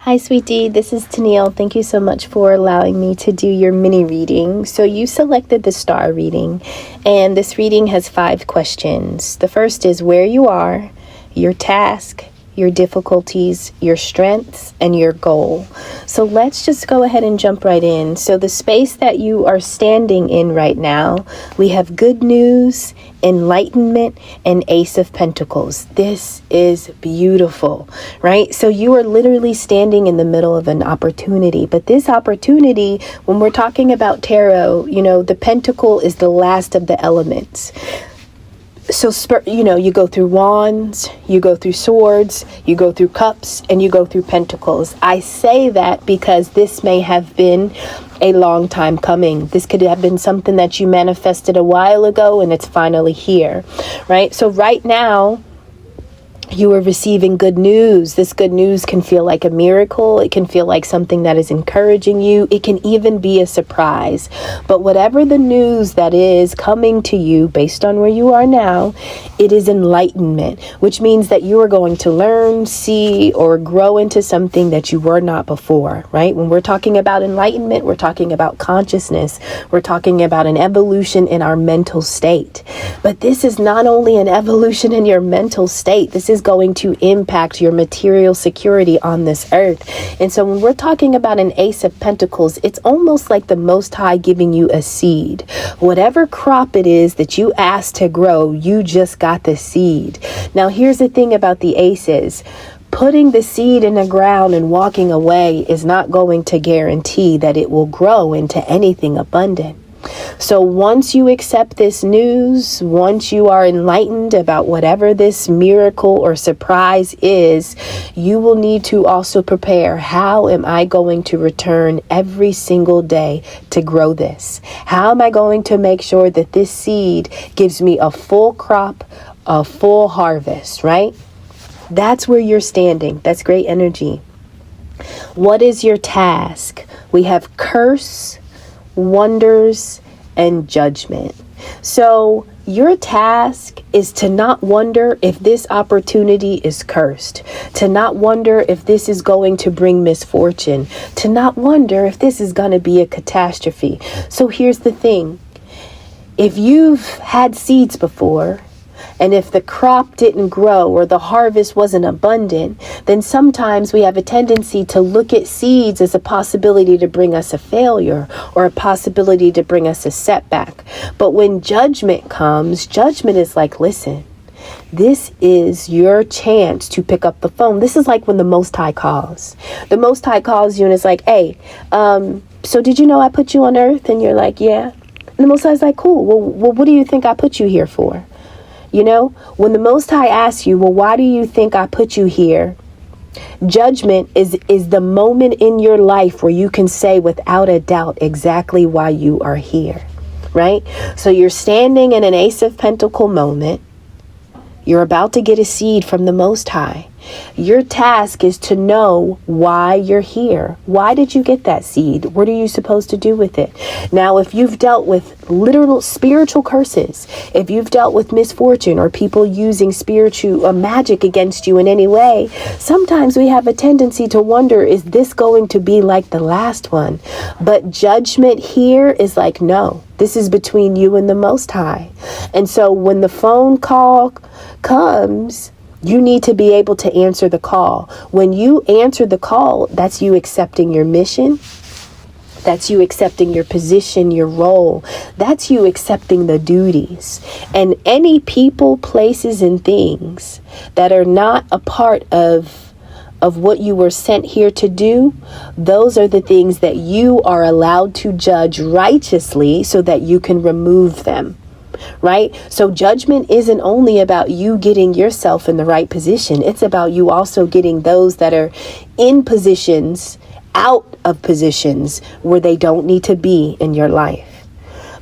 Hi, sweetie. This is Tennille. Thank you so much for allowing me to do your mini reading. So you selected the star reading, and this reading has 5 questions. The first is where you are, your task, your difficulties, your strengths, and your goal. So let's just go ahead and jump right in. So the space that you are standing in right now, we have good news, enlightenment, and Ace of Pentacles. This is beautiful, right? So you are literally standing in the middle of an opportunity. But this opportunity, when we're talking about tarot, the pentacle is the last of the elements. So, you go through wands, you go through swords, you go through cups, and you go through pentacles. I say that because this may have been a long time coming. This could have been something that you manifested a while ago and it's finally here, right? So right now, you are receiving good news. This good news can feel like a miracle. It can feel like something that is encouraging you. It can even be a surprise. But whatever the news that is coming to you based on where you are now, it is enlightenment, which means that you are going to learn, see, or grow into something that you were not before, right? When we're talking about enlightenment, we're talking about consciousness. We're talking about an evolution in our mental state. But this is not only an evolution in your mental state. This is going to impact your material security on this earth. And so when we're talking about an Ace of Pentacles, it's almost like the Most High giving you a seed. Whatever crop it is that you asked to grow, you just got the seed. Now, here's the thing about the aces. Putting the seed in the ground and walking away is not going to guarantee that it will grow into anything abundant. So once you accept this news, once you are enlightened about whatever this miracle or surprise is, you will need to also prepare. How am I going to return every single day to grow this? How am I going to make sure that this seed gives me a full crop, a full harvest, right? That's where you're standing. That's great energy. What is your task? We have curse, wonders, and judgment. So your task is to not wonder if this opportunity is cursed, to not wonder if this is going to bring misfortune, to not wonder if this is going to be a catastrophe. So here's the thing. If you've had seeds before, and if the crop didn't grow or the harvest wasn't abundant, then sometimes we have a tendency to look at seeds as a possibility to bring us a failure or a possibility to bring us a setback. But when judgment comes, judgment is like, listen, this is your chance to pick up the phone. This is like when the Most High calls. The Most High calls you and it's like, hey, so did you know I put you on earth? And you're like, yeah. And the Most High's like, cool. Well, what do you think I put you here for? When the Most High asks you, well, why do you think I put you here? Judgment is the moment in your life where you can say without a doubt exactly why you are here, right? So you're standing in an Ace of Pentacle moment. You're about to get a seed from the Most High. Your task is to know why you're here. Why did you get that seed? What are you supposed to do with it? Now, if you've dealt with literal spiritual curses, if you've dealt with misfortune or people using spiritual magic against you in any way, sometimes we have a tendency to wonder, is this going to be like the last one? But judgment here is like, no, this is between you and the Most High. And so when the phone call comes, you need to be able to answer the call. When you answer the call, that's you accepting your mission. That's you accepting your position, your role. That's you accepting the duties. And any people, places, and things that are not a part of what you were sent here to do, those are the things that you are allowed to judge righteously so that you can remove them. Right? So judgment isn't only about you getting yourself in the right position. It's about you also getting those that are in positions out of positions where they don't need to be in your life.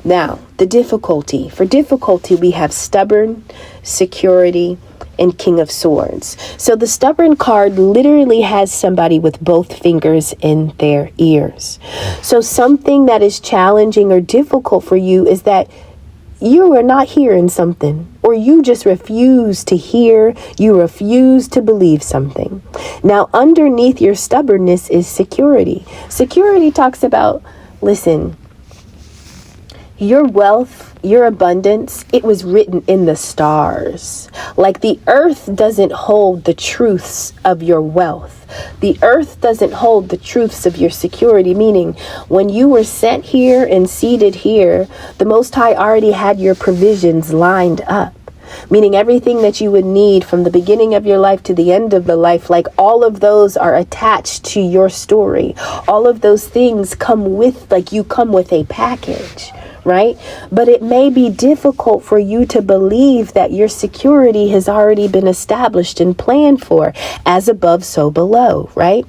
Now, the difficulty. For difficulty, we have stubborn, security, and King of Swords. So the stubborn card literally has somebody with both fingers in their ears. So something that is challenging or difficult for you is that you are not hearing something. or you just refuse to hear, you refuse to believe something. Now, underneath your stubbornness is security. Security talks about, listen, your wealth, your abundance, it was written in the stars. Like the earth doesn't hold the truths of your wealth. The earth doesn't hold the truths of your security, meaning when you were sent here and seated here, the Most High already had your provisions lined up. Meaning everything that you would need from the beginning of your life to the end of the life, like all of those are attached to your story. All of those things come with, like you come with a package, right? But it may be difficult for you to believe that your security has already been established and planned for, as above, so below, right?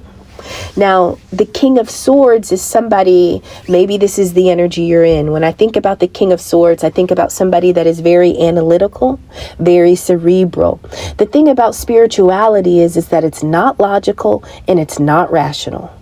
Now, the King of Swords is somebody, maybe this is the energy you're in. When I think about the King of Swords, I think about somebody that is very analytical, very cerebral. The thing about spirituality is that it's not logical and it's not rational.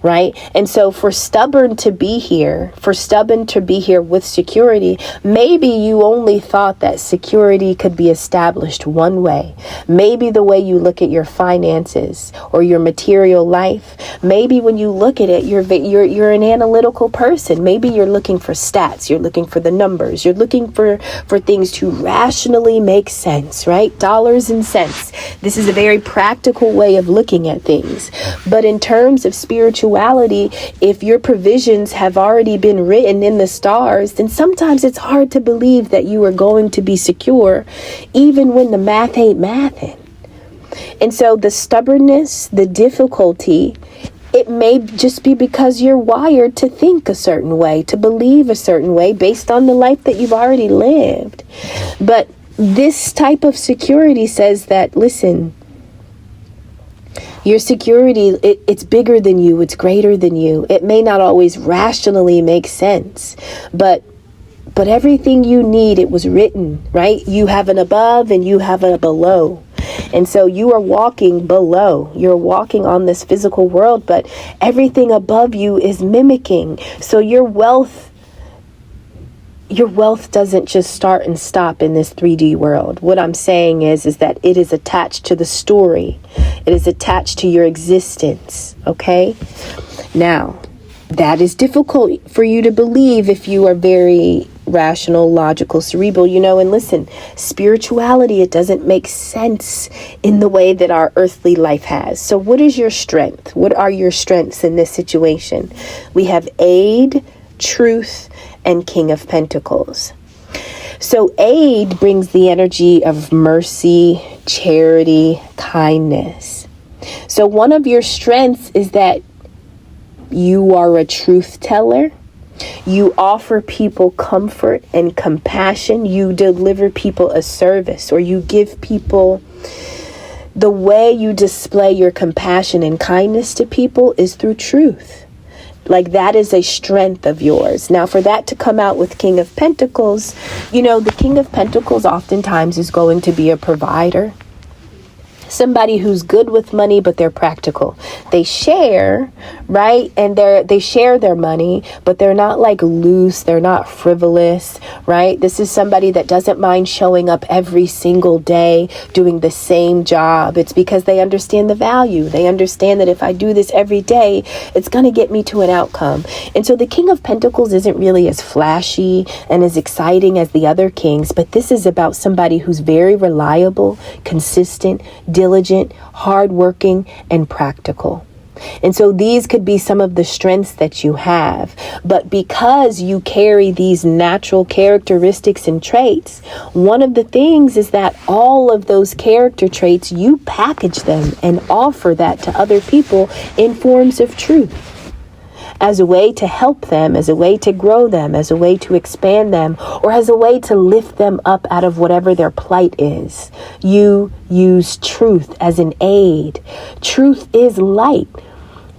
Right? And so for stubborn to be here with security, maybe you only thought that security could be established one way. Maybe the way you look at your finances or your material life. Maybe when you look at it, you're an analytical person. Maybe you're looking for stats. You're looking for the numbers. You're looking for things to rationally make sense, right? Dollars and cents. This is a very practical way of looking at things. But in terms of spirituality, if your provisions have already been written in the stars, then sometimes it's hard to believe that you are going to be secure, even when the math ain't mathing. And so the stubbornness, the difficulty, it may just be because you're wired to think a certain way, to believe a certain way based on the life that you've already lived. But this type of security says that, listen, your security, it's bigger than you. It's greater than you. It may not always rationally make sense, but everything you need, it was written, right? You have an above and you have a below. And so you are walking below. You're walking on this physical world, but everything above you is mimicking. So your wealth doesn't just start and stop in this 3D world. What I'm saying is that it is attached to the story. It is attached to your existence. Okay? Now, that is difficult for you to believe if you are very rational, logical, cerebral, and listen, spirituality, it doesn't make sense in the way that our earthly life has. So what is your strength? What are your strengths in this situation? We have aid, truth, and King of Pentacles. So aid brings the energy of mercy, charity, kindness. So one of your strengths is that you are a truth teller. You offer people comfort and compassion. You deliver people a service, or you give people, the way you display your compassion and kindness to people is through truth. Like that is a strength of yours. Now, for that to come out with King of Pentacles, the King of Pentacles oftentimes is going to be a provider. Somebody who's good with money, but they're practical. They share, right? And they share their money, but they're not like loose. They're not frivolous, right? This is somebody that doesn't mind showing up every single day, doing the same job. It's because they understand the value. They understand that if I do this every day, it's going to get me to an outcome. And so the King of Pentacles isn't really as flashy and as exciting as the other kings, but this is about somebody who's very reliable, consistent, diligent, hardworking, and practical. And so these could be some of the strengths that you have. But because you carry these natural characteristics and traits, one of the things is that all of those character traits, you package them and offer that to other people in forms of truth, as a way to help them, as a way to grow them, as a way to expand them, or as a way to lift them up out of whatever their plight is. You use truth as an aid. Truth is light.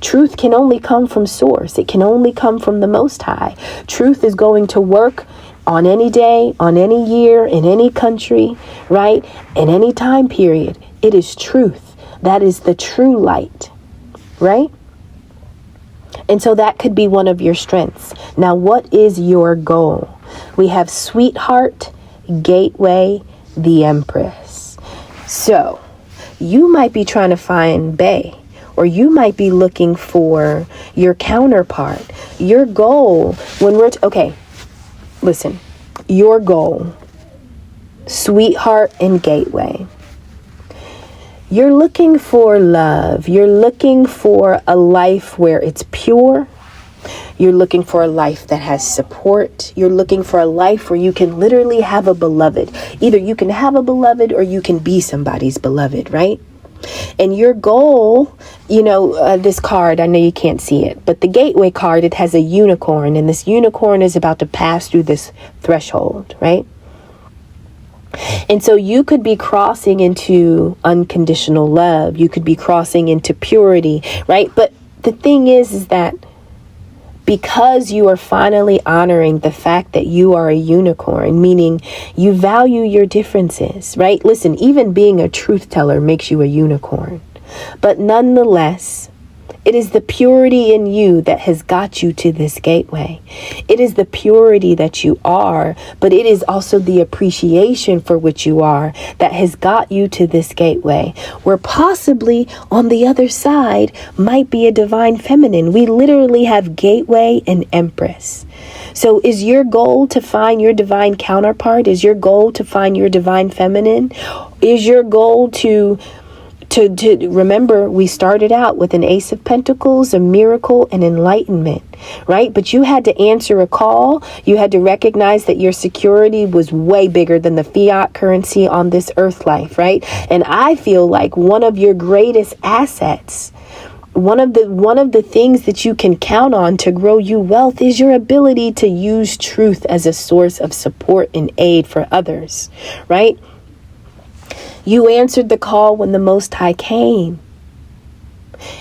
Truth can only come from source. It can only come from the Most High. Truth is going to work on any day, on any year, in any country, right? In any time period. It is truth. That is the true light, right? And so that could be one of your strengths. Now, what is your goal? We have sweetheart, gateway, the Empress. So you might be trying to find Bae, or you might be looking for your counterpart. Your goal when okay, listen, your goal, sweetheart and gateway. You're looking for love. You're looking for a life where it's pure. You're looking for a life that has support. You're looking for a life where you can literally have a beloved. Either you can have a beloved or you can be somebody's beloved, right? And your goal, this card, I know you can't see it, but the gateway card, it has a unicorn, and this unicorn is about to pass through this threshold, right? And so you could be crossing into unconditional love. You could be crossing into purity, right? But the thing is that because you are finally honoring the fact that you are a unicorn, meaning you value your differences, right? Listen, even being a truth teller makes you a unicorn. But nonetheless, it is the purity in you that has got you to this gateway. It is the purity that you are, but it is also the appreciation for which you are that has got you to this gateway, where possibly on the other side might be a divine feminine. We literally have gateway and empress. So is your goal to find your divine counterpart? Is your goal to find your divine feminine? Is your goal to remember, we started out with an Ace of Pentacles, a miracle, and enlightenment, right? But you had to answer a call. You had to recognize that your security was way bigger than the fiat currency on this earth life, right? And I feel like one of your greatest assets, one of the things that you can count on to grow you wealth is your ability to use truth as a source of support and aid for others, right? You answered the call when the Most High came.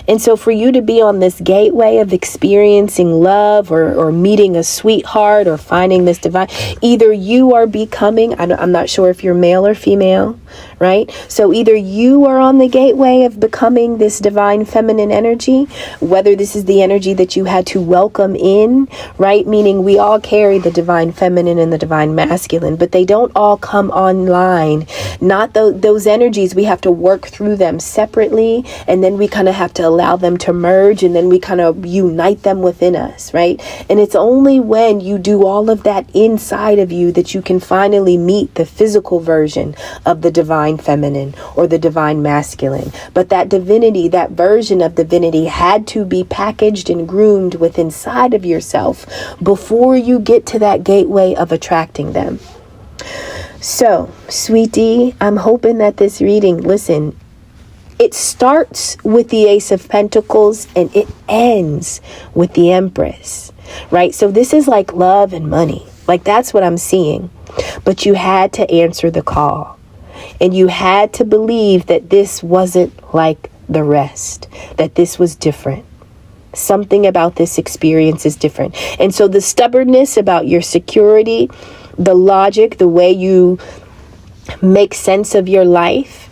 And so for you to be on this gateway of experiencing love or meeting a sweetheart or finding this divine, either you are becoming, I'm not sure if you're male or female, right? So either you are on the gateway of becoming this divine feminine energy, whether this is the energy that you had to welcome in, right? Meaning we all carry the divine feminine and the divine masculine, but they don't all come online. Not those energies, we have to work through them separately, and then we kind of have to allow them to merge, and then we kind of unite them within us, right? And it's only when you do all of that inside of you that you can finally meet the physical version of the divine feminine or the divine masculine. But that divinity, that version of divinity had to be packaged and groomed with inside of yourself before you get to that gateway of attracting them. So, sweetie, I'm hoping that this reading, listen, it starts with the Ace of Pentacles and it ends with the Empress, right? So this is like love and money. Like that's what I'm seeing. But you had to answer the call. And you had to believe that this wasn't like the rest, that this was different. Something about this experience is different. And so the stubbornness about your security, the logic, the way you make sense of your life,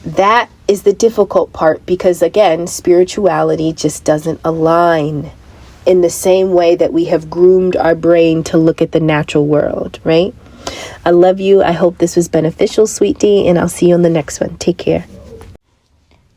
that is the difficult part, because again, spirituality just doesn't align in the same way that we have groomed our brain to look at the natural world, right? I love you. I hope this was beneficial, sweetie, and I'll see you on the next one. Take care.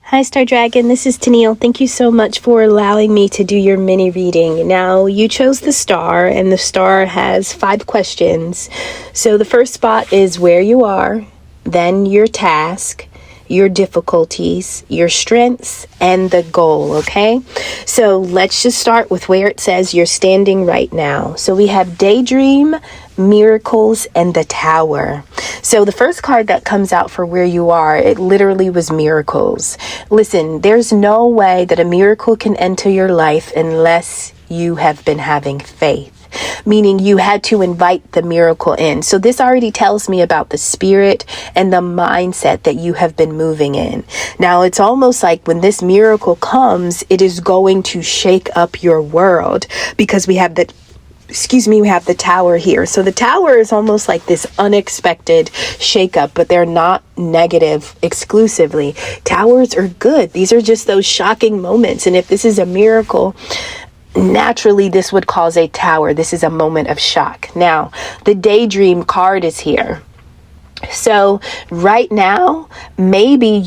Hi, Star Dragon. This is Tennille. Thank you so much for allowing me to do your mini reading. Now, you chose the star, and the star has 5 questions. So the first spot is where you are, then your task, your difficulties, your strengths, and the goal, okay? So let's just start with where it says you're standing right now. So we have daydream, miracles, and the tower. So the first card that comes out for where you are, it literally was miracles. Listen, there's no way that a miracle can enter your life unless you have been having faith. Meaning you had to invite the miracle in. So this already tells me about the spirit and the mindset that you have been moving in. Now it's almost like when this miracle comes, it is going to shake up your world, because we have the tower here. So the tower is almost like this unexpected shakeup, but they're not negative exclusively. Towers are good. These are just those shocking moments. And if this is a miracle, naturally this would cause a tower. This is a moment of shock. Now, the daydream card is here. So right now, maybe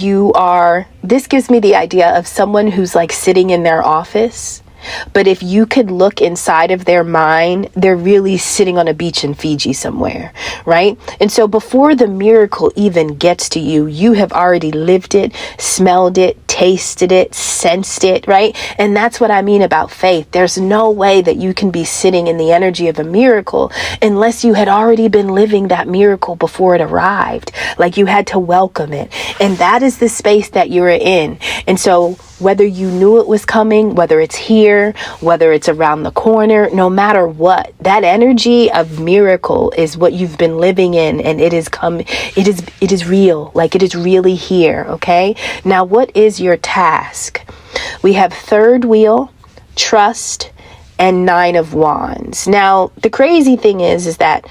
this gives me the idea of someone who's like sitting in their office. But if you could look inside of their mind, they're really sitting on a beach in Fiji somewhere, right? And so before the miracle even gets to you, you have already lived it, smelled it, tasted it, sensed it, right? And that's what I mean about faith. There's no way that you can be sitting in the energy of a miracle unless you had already been living that miracle before it arrived. Like you had to welcome it. And that is the space that you're in. And so whether you knew it was coming, whether it's here, whether it's around the corner, no matter what, that energy of miracle is what you've been living in, and it is real, like it is really here, okay? Now, what is your task? We have third wheel, trust, and 9 of wands. Now, the crazy thing is that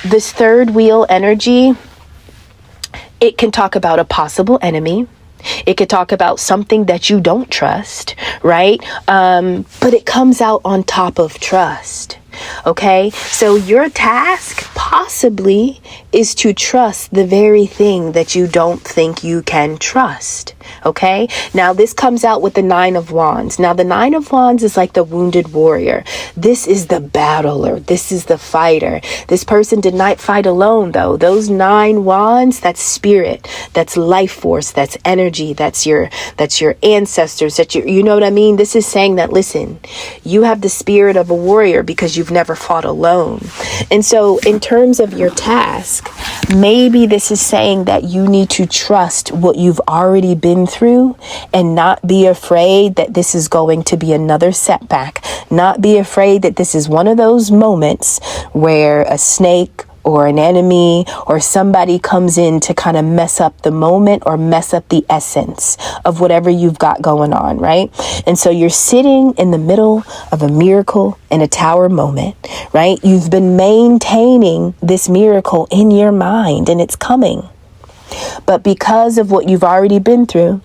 this third wheel energy, it can talk about a possible enemy. It could talk about something that you don't trust, right? But it comes out on top of trust. Okay, so your task possibly is to trust the very thing that you don't think you can trust. Okay, now this comes out with the 9 of wands. Now the 9 of wands is like the wounded warrior. This is the battler. This is the fighter. This person did not fight alone though. Those 9 wands, that's spirit, that's life force, that's energy, that's your ancestors, you know what I mean? This is saying that, listen, you have the spirit of a warrior because you've never fought alone. And so in terms of your task, maybe this is saying that you need to trust what you've already been through and not be afraid that this is going to be another setback. Not be afraid that this is one of those moments where a snake or an enemy or somebody comes in to kind of mess up the moment or mess up the essence of whatever you've got going on, right? And so you're sitting in the middle of a miracle in a tower moment, right? You've been maintaining this miracle in your mind and it's coming. But because of what you've already been through,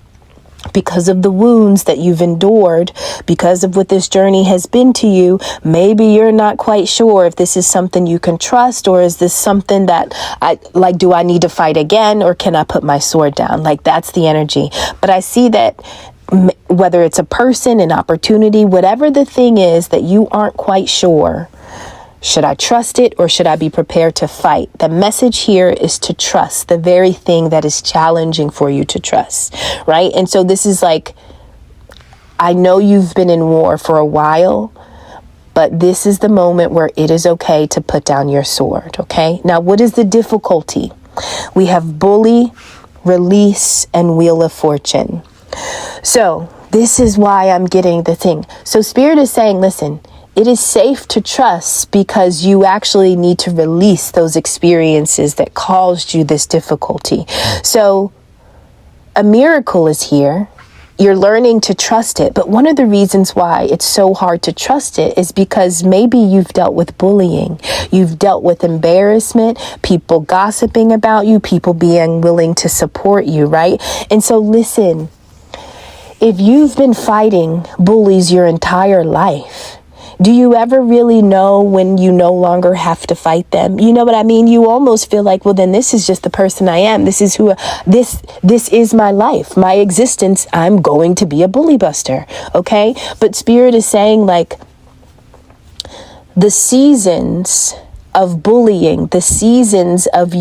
because of the wounds that you've endured, because of what this journey has been to you, maybe you're not quite sure if this is something you can trust, or is this something that do I need to fight again, or can I put my sword down? Like, that's the energy. But I see that whether it's a person, an opportunity, whatever the thing is that you aren't quite sure, should I trust it or should I be prepared to fight? The message here is to trust the very thing that is challenging for you to trust, right? And so this is like, I know you've been in war for a while, but this is the moment where it is okay to put down your sword, okay? Now, what is the difficulty? We have bully, release, and wheel of fortune. So this is why I'm getting the thing. So Spirit is saying, listen, it is safe to trust because you actually need to release those experiences that caused you this difficulty. So a miracle is here. You're learning to trust it. But one of the reasons why it's so hard to trust it is because maybe you've dealt with bullying. You've dealt with embarrassment, people gossiping about you, people being willing to support you, right? And so listen, if you've been fighting bullies your entire life, do you ever really know when you no longer have to fight them? You know what I mean? You almost feel like, well, then this is just the person I am. This is this is my life, my existence. I'm going to be a bully buster. Okay. But Spirit is saying, like, the seasons of bullying, the seasons of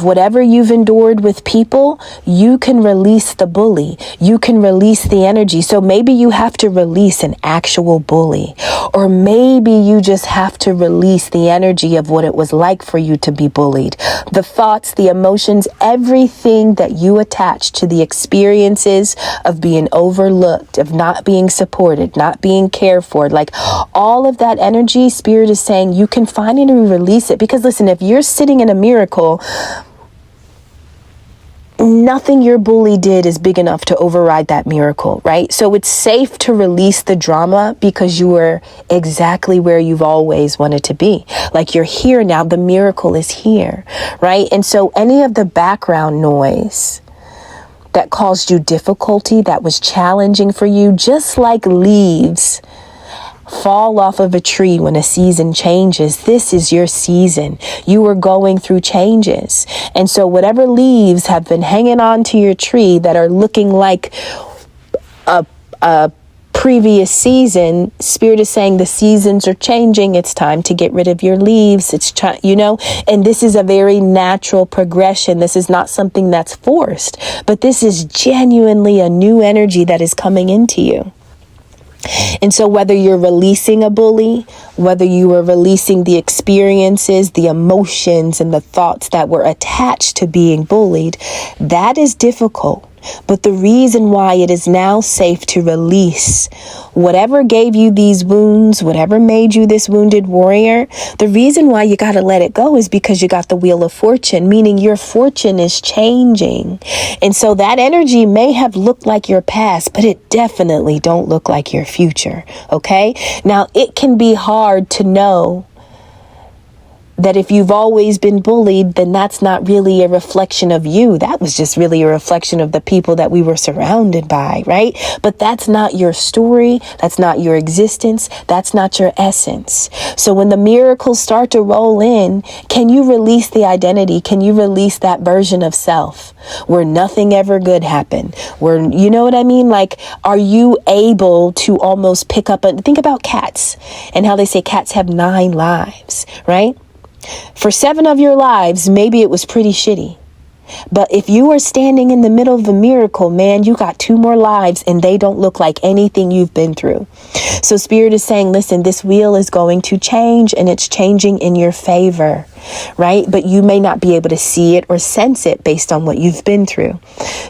whatever you've endured with people, you can release the bully. You can release the energy. So maybe you have to release an actual bully, or maybe you just have to release the energy of what it was like for you to be bullied. The thoughts, the emotions, everything that you attach to the experiences of being overlooked, of not being supported, not being cared for, like all of that energy, Spirit is saying you can finally release it. Because listen, if you're sitting in a miracle, nothing your bully did is big enough to override that miracle, right? So it's safe to release the drama because you are exactly where you've always wanted to be. Like, you're here now, the miracle is here, right? And so any of the background noise that caused you difficulty, that was challenging for you, just like leaves fall off of a tree when a season changes. This is your season. You are going through changes. And so whatever leaves have been hanging on to your tree that are looking like a previous season, Spirit is saying the seasons are changing. It's time to get rid of your leaves. And this is a very natural progression. This is not something that's forced, but this is genuinely a new energy that is coming into you. And so whether you're releasing a bully, whether you are releasing the experiences, the emotions, and the thoughts that were attached to being bullied, that is difficult. But the reason why it is now safe to release whatever gave you these wounds, whatever made you this wounded warrior, the reason why you got to let it go is because you got the Wheel of Fortune, meaning your fortune is changing. And so that energy may have looked like your past, but it definitely don't look like your future. Okay? Now, it can be hard to know that if you've always been bullied, then that's not really a reflection of you. That was just really a reflection of the people that we were surrounded by, right? But that's not your story. That's not your existence. That's not your essence. So when the miracles start to roll in, can you release the identity? Can you release that version of self where nothing ever good happened? Where, you know what I mean? Like, are you able to almost pick up think about cats and how they say cats have 9 lives, right? For 7 of your lives, maybe it was pretty shitty. But if you are standing in the middle of a miracle, man, you got 2 more lives and they don't look like anything you've been through. So Spirit is saying, listen, this wheel is going to change and it's changing in your favor, right? But you may not be able to see it or sense it based on what you've been through.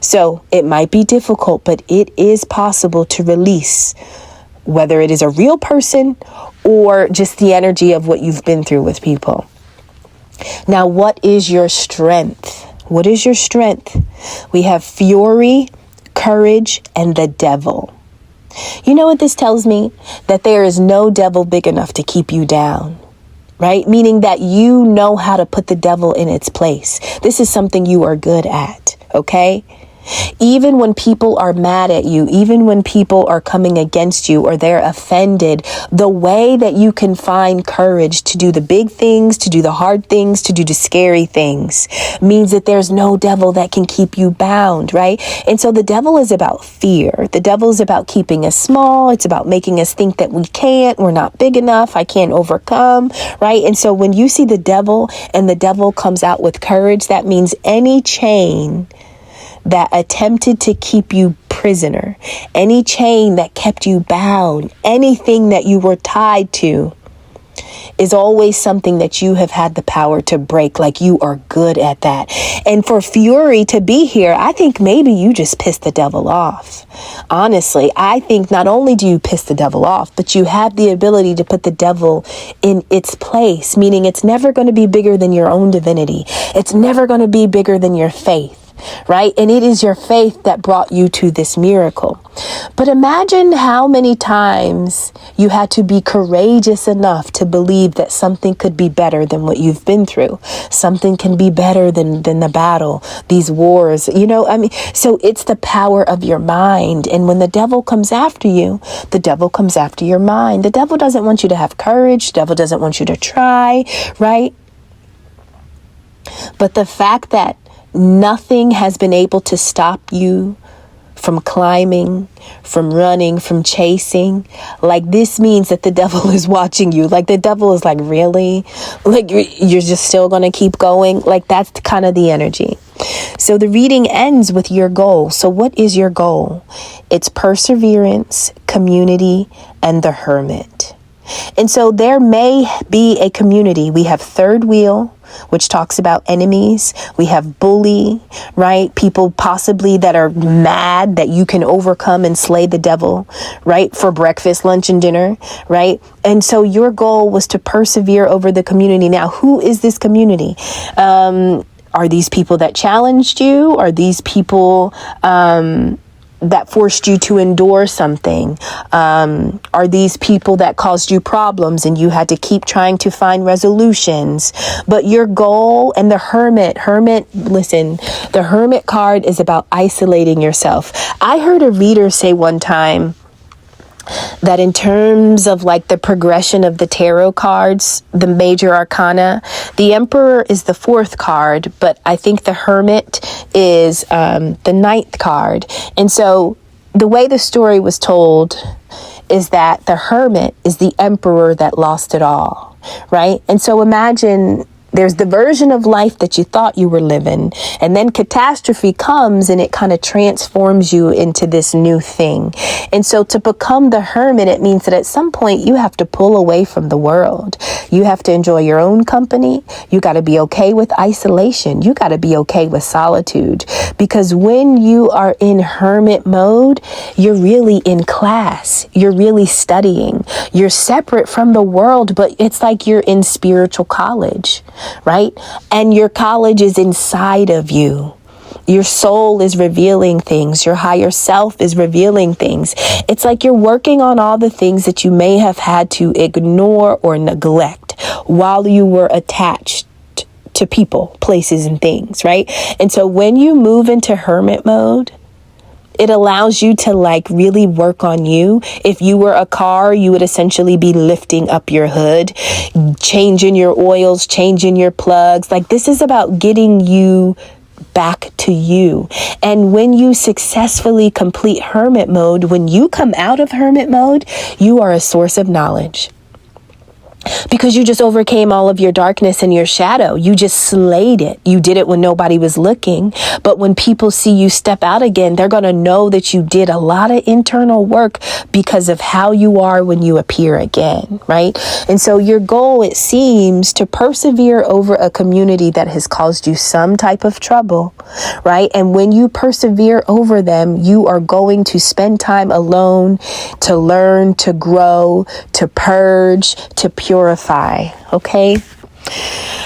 So it might be difficult, but it is possible to release, whether it is a real person or just the energy of what you've been through with people. Now, what is your strength? What is your strength? We have fury, courage, and the devil. You know what this tells me? That there is no devil big enough to keep you down, right? Meaning that you know how to put the devil in its place. This is something you are good at, okay? Even when people are mad at you, even when people are coming against you or they're offended, the way that you can find courage to do the big things, to do the hard things, to do the scary things means that there's no devil that can keep you bound, right? And so the devil is about fear. The devil is about keeping us small. It's about making us think that we're not big enough, I can't overcome, right? And so when you see the devil and the devil comes out with courage, that means any chain that attempted to keep you prisoner, any chain that kept you bound, anything that you were tied to is always something that you have had the power to break. Like, you are good at that. And for fury to be here, I think maybe you just pissed the devil off. Honestly, I think not only do you piss the devil off, but you have the ability to put the devil in its place, meaning it's never going to be bigger than your own divinity. It's never going to be bigger than your faith. Right? And it is your faith that brought you to this miracle. But imagine how many times you had to be courageous enough to believe that something could be better than what you've been through. Something can be better than the battle, these wars, so it's the power of your mind. And when the devil comes after you, the devil comes after your mind. The devil doesn't want you to have courage. The devil doesn't want you to try, right? But the fact that nothing has been able to stop you from climbing, from running, from chasing. Like, this means that the devil is watching you. Like, the devil is like, really? Like, you're just still going to keep going? Like, that's kind of the energy. So the reading ends with your goal. So what is your goal? It's perseverance, community, and the hermit. And so there may be a community. We have third wheel, which talks about enemies. We have bully, right? People possibly that are mad that you can overcome and slay the devil, right? For breakfast, lunch, and dinner, right? And so your goal was to persevere over the community. Now, who is this community? Are these people that challenged you? Are these people that forced you to endure something? Are these people that caused you problems and you had to keep trying to find resolutions? But your goal, and the hermit, listen, the hermit card is about isolating yourself. I heard a reader say one time that in terms of like the progression of the tarot cards, the major arcana, the Emperor is the 4th card, but I think the Hermit is the 9th card. And so the way the story was told is that the Hermit is the Emperor that lost it all, right? And so imagine there's the version of life that you thought you were living, and then catastrophe comes and it kind of transforms you into this new thing. And so to become the Hermit, it means that at some point you have to pull away from the world. You have to enjoy your own company. You got to be okay with isolation. You got to be okay with solitude, because when you are in hermit mode, you're really in class. You're really studying. You're separate from the world, but it's like you're in spiritual college, right? And your college is inside of you. Your soul is revealing things. Your higher self is revealing things. It's like you're working on all the things that you may have had to ignore or neglect while you were attached to people, places, and things, right? And so when you move into hermit mode, it allows you to like really work on you. If you were a car, you would essentially be lifting up your hood, changing your oils, changing your plugs. Like, this is about getting you back to you. And when you successfully complete hermit mode, when you come out of hermit mode, you are a source of knowledge. Because you just overcame all of your darkness and your shadow. You just slayed it. You did it when nobody was looking. But when people see you step out again, they're going to know that you did a lot of internal work because of how you are when you appear again, right? And so your goal, it seems, to persevere over a community that has caused you some type of trouble, right? And when you persevere over them, you are going to spend time alone to learn, to grow, to purge, to purify. Okay.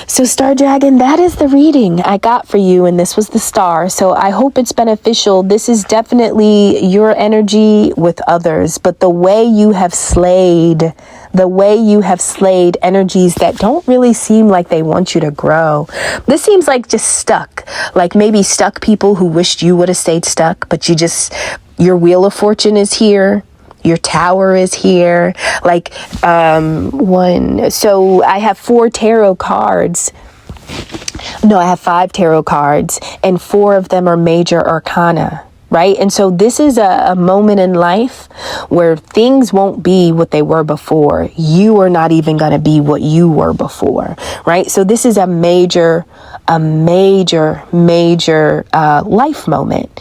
So Star Dragon, that is the reading I got for you, and this was the star. So I hope it's beneficial. This is definitely your energy with others, but the way you have slayed energies that don't really seem like they want you to grow. This seems like just stuck, like maybe stuck people who wished you would have stayed stuck, but your wheel of fortune is here. Your tower is here. Like, so I have 4 tarot cards. No, I have 5 tarot cards, and 4 of them are major arcana, right? And so this is a moment in life where things won't be what they were before. You are not even going to be what you were before, right? So this is a major life moment.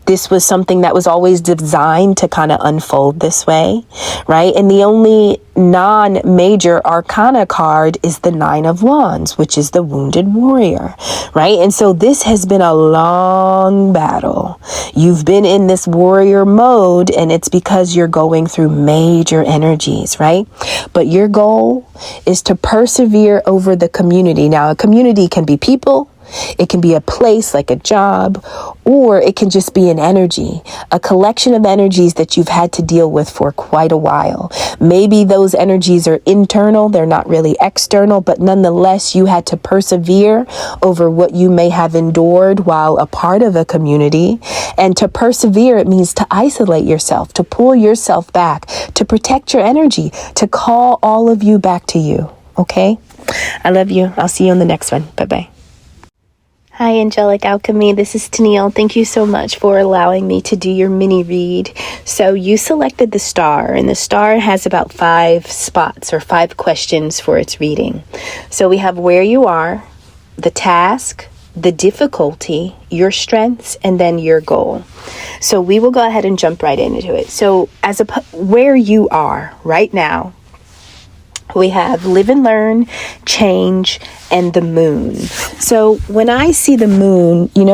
This was something that was always designed to kind of unfold this way, right? And the only non-major arcana card is the 9 of Wands, which is the wounded warrior, right? And so this has been a long battle. You've been in this warrior mode, and it's because you're going through major energies, right? But your goal is to persevere over the community. Now, a community can be people, it can be a place like a job, or it can just be an energy, a collection of energies that you've had to deal with for quite a while. Maybe those energies are internal, they're not really external, but nonetheless, you had to persevere over what you may have endured while a part of a community. And to persevere, it means to isolate yourself, to pull yourself back, to protect your energy, to call all of you back to you. Okay? I love you. I'll see you on the next one. Bye-bye. Hi, Angelic Alchemy. This is Tennille. Thank you so much for allowing me to do your mini read. So you selected the star, and the star has about 5 spots or 5 questions for its reading. So we have where you are, the task, the difficulty, your strengths, and then your goal. So we will go ahead and jump right into it. So where you are right now, we have live and learn, change, and the moon. So when I see the moon, when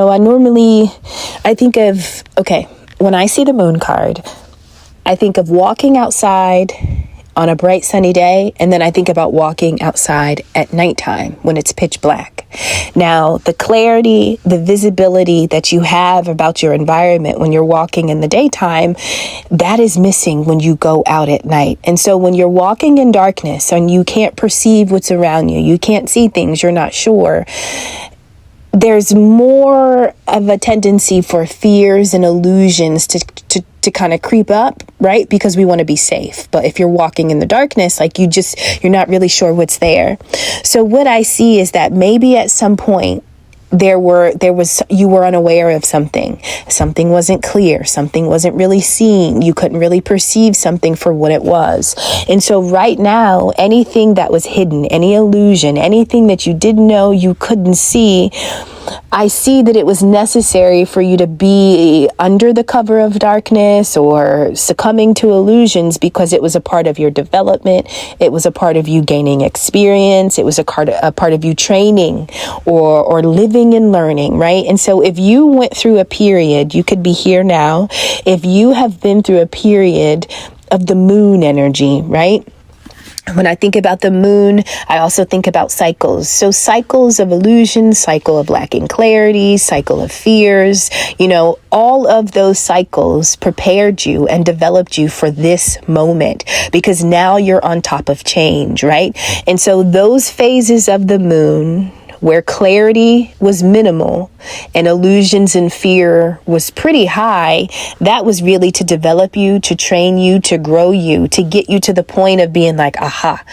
I see the moon card, I think of walking outside on a bright sunny day, and then I think about walking outside at nighttime when it's pitch black. Now, the clarity, the visibility that you have about your environment when you're walking in the daytime, that is missing when you go out at night. And so when you're walking in darkness and you can't perceive what's around you, you can't see things, you're not sure, there's more of a tendency for fears and illusions to kind of creep up, right? Because we want to be safe. But if you're walking in the darkness, like you're not really sure what's there. So what I see is that maybe at some point you were unaware of something wasn't clear, something wasn't really seen, you couldn't really perceive something for what it was. And so right now, anything that was hidden, any illusion, anything that you didn't know, you couldn't see, I see that it was necessary for you to be under the cover of darkness or succumbing to illusions, because it was a part of your development. It was a part of you gaining experience. It was a part of you training or living and learning, right? And so if you went through a period, you could be here now. If you have been through a period of the moon energy, right? When I think about the moon, I also think about cycles. So cycles of illusion, cycle of lacking clarity, cycle of fears, all of those cycles prepared you and developed you for this moment, because now you're on top of change, right? And so those phases of the moon, where clarity was minimal and illusions and fear was pretty high, that was really to develop you, to train you, to grow you, to get you to the point of being like, aha,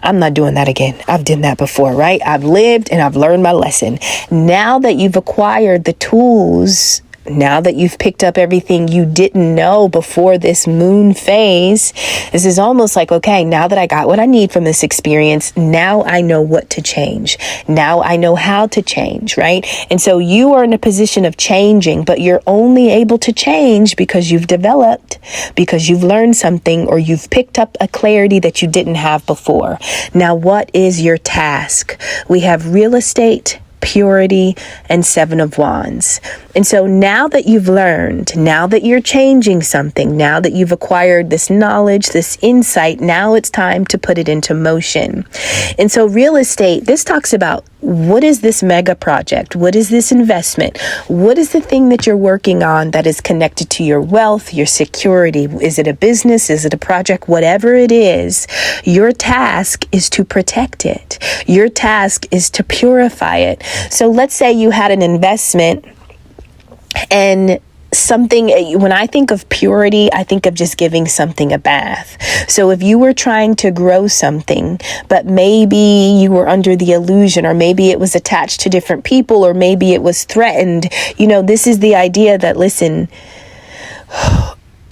I'm not doing that again. I've done that before, right? I've lived and I've learned my lesson. Now that you've acquired the tools, now that you've picked up everything you didn't know before this moon phase, this is almost like, okay, now that I got what I need from this experience, now I know what to change. Now I know how to change, right? And so you are in a position of changing, but you're only able to change because you've developed, because you've learned something, or you've picked up a clarity that you didn't have before. Now, what is your task? We have real estate, purity, and 7 of Wands. And so now that you've learned, now that you're changing something, now that you've acquired this knowledge, this insight, now it's time to put it into motion. And so real estate, this talks about, what is this mega project? What is this investment? What is the thing that you're working on that is connected to your wealth, your security? Is it a business? Is it a project? Whatever it is, your task is to protect it. Your task is to purify it. So let's say you had an investment and something, when I think of purity, I think of just giving something a bath. So if you were trying to grow something, but maybe you were under the illusion, or maybe it was attached to different people, or maybe it was threatened, this is the idea that, listen,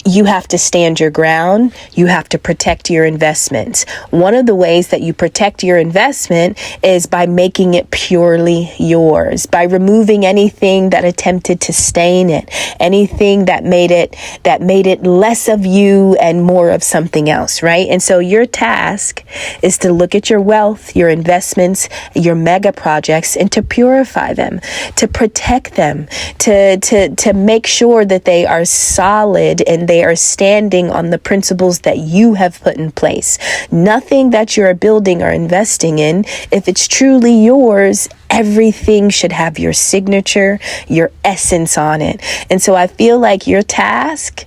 you have to stand your ground. You have to protect your investments. One of the ways that you protect your investment is by making it purely yours, by removing anything that attempted to stain it, anything that made it less of you and more of something else, right? And so your task is to look at your wealth, your investments, your mega projects, and to purify them, to protect them, to make sure that they are solid and they are standing on the principles that you have put in place. Nothing that you're building or investing in, if it's truly yours, everything should have your signature, your essence on it. And so I feel like your task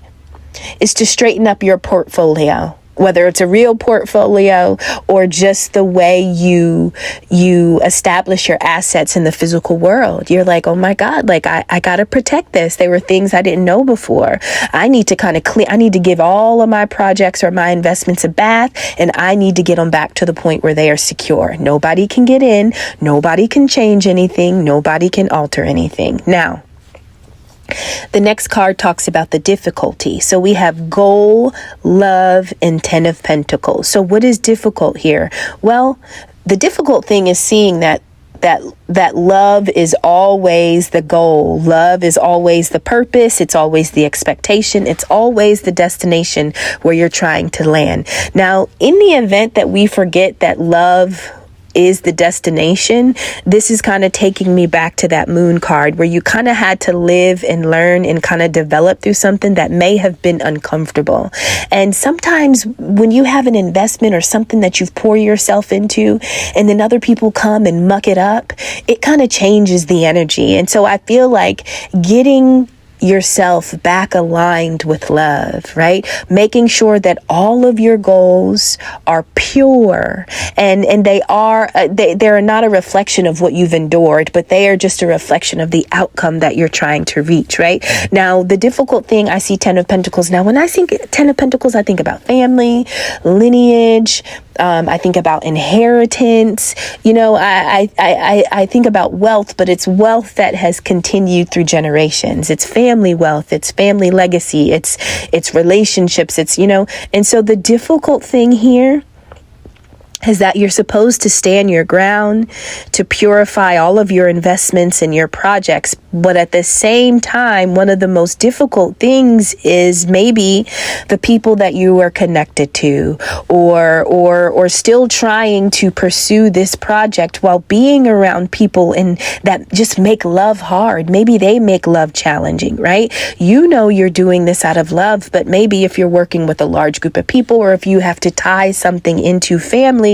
is to straighten up your portfolio, whether it's a real portfolio or just the way you establish your assets in the physical world. You're like, oh my God, like I got to protect this. There were things I didn't know before. I need to kind of I need to give all of my projects or my investments a bath, and I need to get them back to the point where they are secure. Nobody can get in. Nobody can change anything. Nobody can alter anything. Now, the next card talks about the difficulty. So we have goal, love, and 10 of Pentacles. So what is difficult here? Well, the difficult thing is seeing that love is always the goal. Love is always the purpose. It's always the expectation. It's always the destination where you're trying to land. Now, in the event that we forget that love is the destination, this is kind of taking me back to that moon card where you kind of had to live and learn and kind of develop through something that may have been uncomfortable. And sometimes when you have an investment or something that you've poured yourself into and then other people come and muck it up, it kind of changes the energy. And so I feel like getting yourself back aligned with love, right? Making sure that all of your goals are pure, and they are they're not a reflection of what you've endured, but they are just a reflection of the outcome that you're trying to reach, right? Now, the difficult thing, I see 10 of Pentacles. Now, when I think 10 of Pentacles, I think about family, lineage. I think about inheritance. I think about wealth, but it's wealth that has continued through generations. It's family wealth. It's family legacy. It's relationships. And so the difficult thing here is that you're supposed to stand your ground, to purify all of your investments and your projects. But at the same time, one of the most difficult things is maybe the people that you are connected to, or still trying to pursue this project while being around people that just make love hard. Maybe they make love challenging, right? You're doing this out of love, but maybe if you're working with a large group of people, or if you have to tie something into family,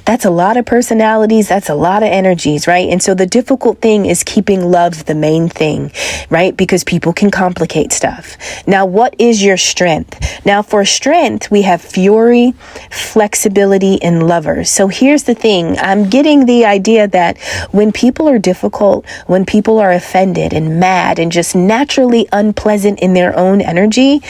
that's a lot of personalities. That's a lot of energies, right? And so the difficult thing is keeping love the main thing, right? Because people can complicate stuff. Now, what is your strength? Now, for strength, we have fury, flexibility, and lovers. So here's the thing. I'm getting the idea that when people are difficult, when people are offended and mad and just naturally unpleasant in their own energy,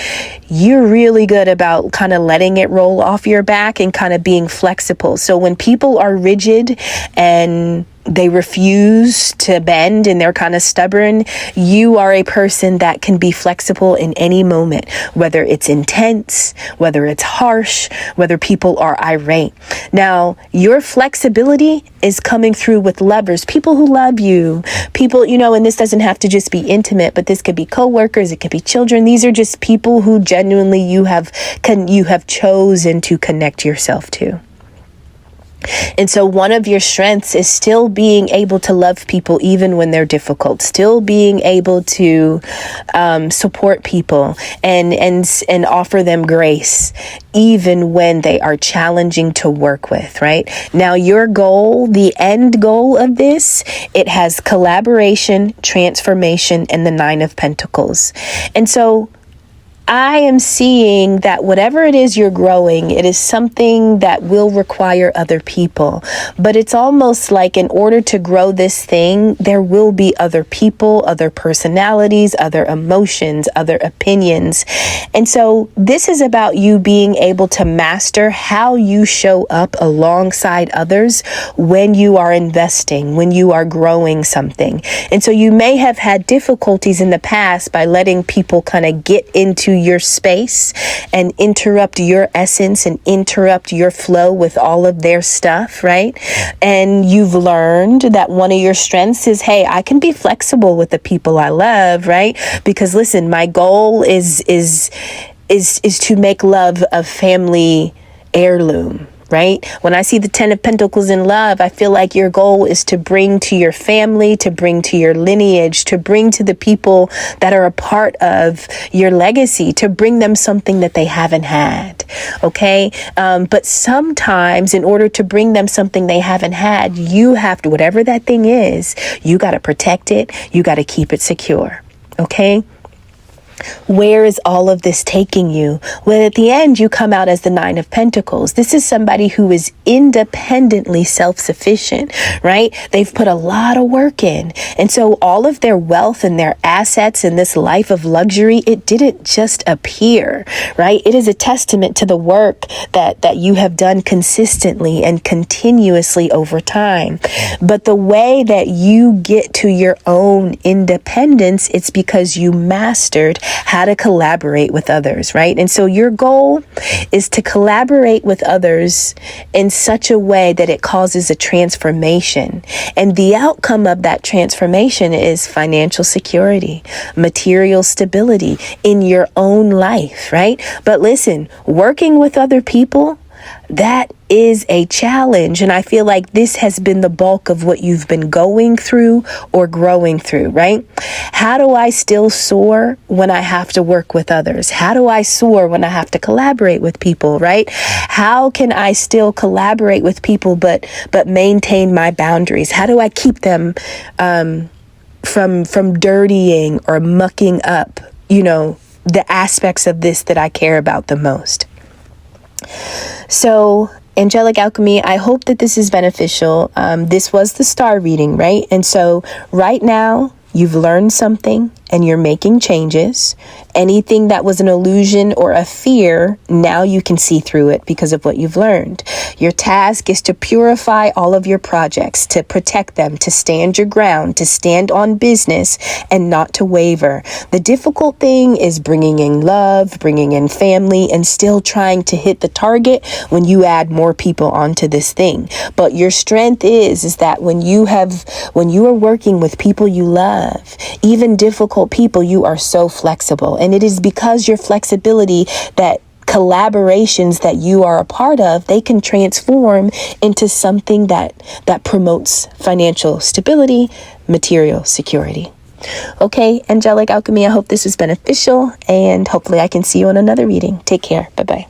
you're really good about kind of letting it roll off your back and kind of being flexible. So when people are rigid and they refuse to bend and they're kind of stubborn, you are a person that can be flexible in any moment, whether it's intense, whether it's harsh, whether people are irate. Now, your flexibility is coming through with lovers, people who love you, people, and this doesn't have to just be intimate, but this could be coworkers, it could be children. These are just people who genuinely you have chosen to connect yourself to. And so one of your strengths is still being able to love people even when they're difficult, still being able to support people and offer them grace even when they are challenging to work with, right? Now, your goal, the end goal of this, it has collaboration, transformation, and the 9 of Pentacles. And so I am seeing that whatever it is you're growing, it is something that will require other people. But it's almost like in order to grow this thing, there will be other people, other personalities, other emotions, other opinions. And so this is about you being able to master how you show up alongside others when you are investing, when you are growing something. And so you may have had difficulties in the past by letting people kind of get into your space and interrupt your essence and interrupt your flow with all of their stuff, right? And you've learned that one of your strengths is, hey, I can be flexible with the people I love, right? Because listen, my goal is to make love a family heirloom. Right? When I see the 10 of Pentacles in love, I feel like your goal is to bring to your family, to bring to your lineage, to bring to the people that are a part of your legacy, to bring them something that they haven't had. Okay? But sometimes in order to bring them something they haven't had, you have to, whatever that thing is, you got to protect it. You got to keep it secure. Okay? Where is all of this taking you? Well, at the end, you come out as the 9 of Pentacles. This is somebody who is independently self-sufficient, right? They've put a lot of work in. And so all of their wealth and their assets in this life of luxury, it didn't just appear, right? It is a testament to the work that you have done consistently and continuously over time. But the way that you get to your own independence, it's because you mastered how to collaborate with others, right? And so your goal is to collaborate with others in such a way that it causes a transformation. And the outcome of that transformation is financial security, material stability in your own life, right? But listen, working with other people, that is a challenge. And I feel like this has been the bulk of what you've been going through or growing through, right? How do I still soar when I have to work with others? How do I soar when I have to collaborate with people, right? How can I still collaborate with people but maintain my boundaries? How do I keep them from dirtying or mucking up, the aspects of this that I care about the most. So, Angelic Alchemy, I hope that this is beneficial. This was the star reading, right? And so right now, you've learned something and you're making changes. Anything that was an illusion or a fear, now you can see through it because of what you've learned. Your task is to purify all of your projects, to protect them, to stand your ground, to stand on business and not to waver. The difficult thing is bringing in love, bringing in family, and still trying to hit the target when you add more people onto this thing. But your strength is that when you are working with people you love, even difficult people, you are so flexible. And it is because your flexibility that collaborations that you are a part of, they can transform into something that promotes financial stability, material security. Okay, Angelic Alchemy, I hope this was beneficial, and hopefully I can see you on another reading. Take care. Bye-bye.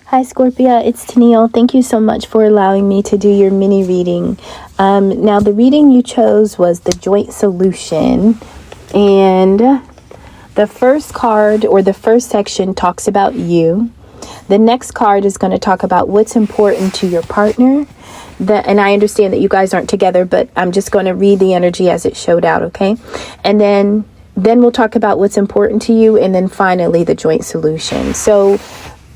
Hi, Scorpio. It's Tennille. Thank you so much for allowing me to do your mini reading. Now, the reading you chose was the joint solution, and the first card or the first section talks about you. The next card is going to talk about what's important to your partner. And I understand that you guys aren't together, but I'm just going to read the energy as it showed out, okay? And then we'll talk about what's important to you, and then finally the joint solution. So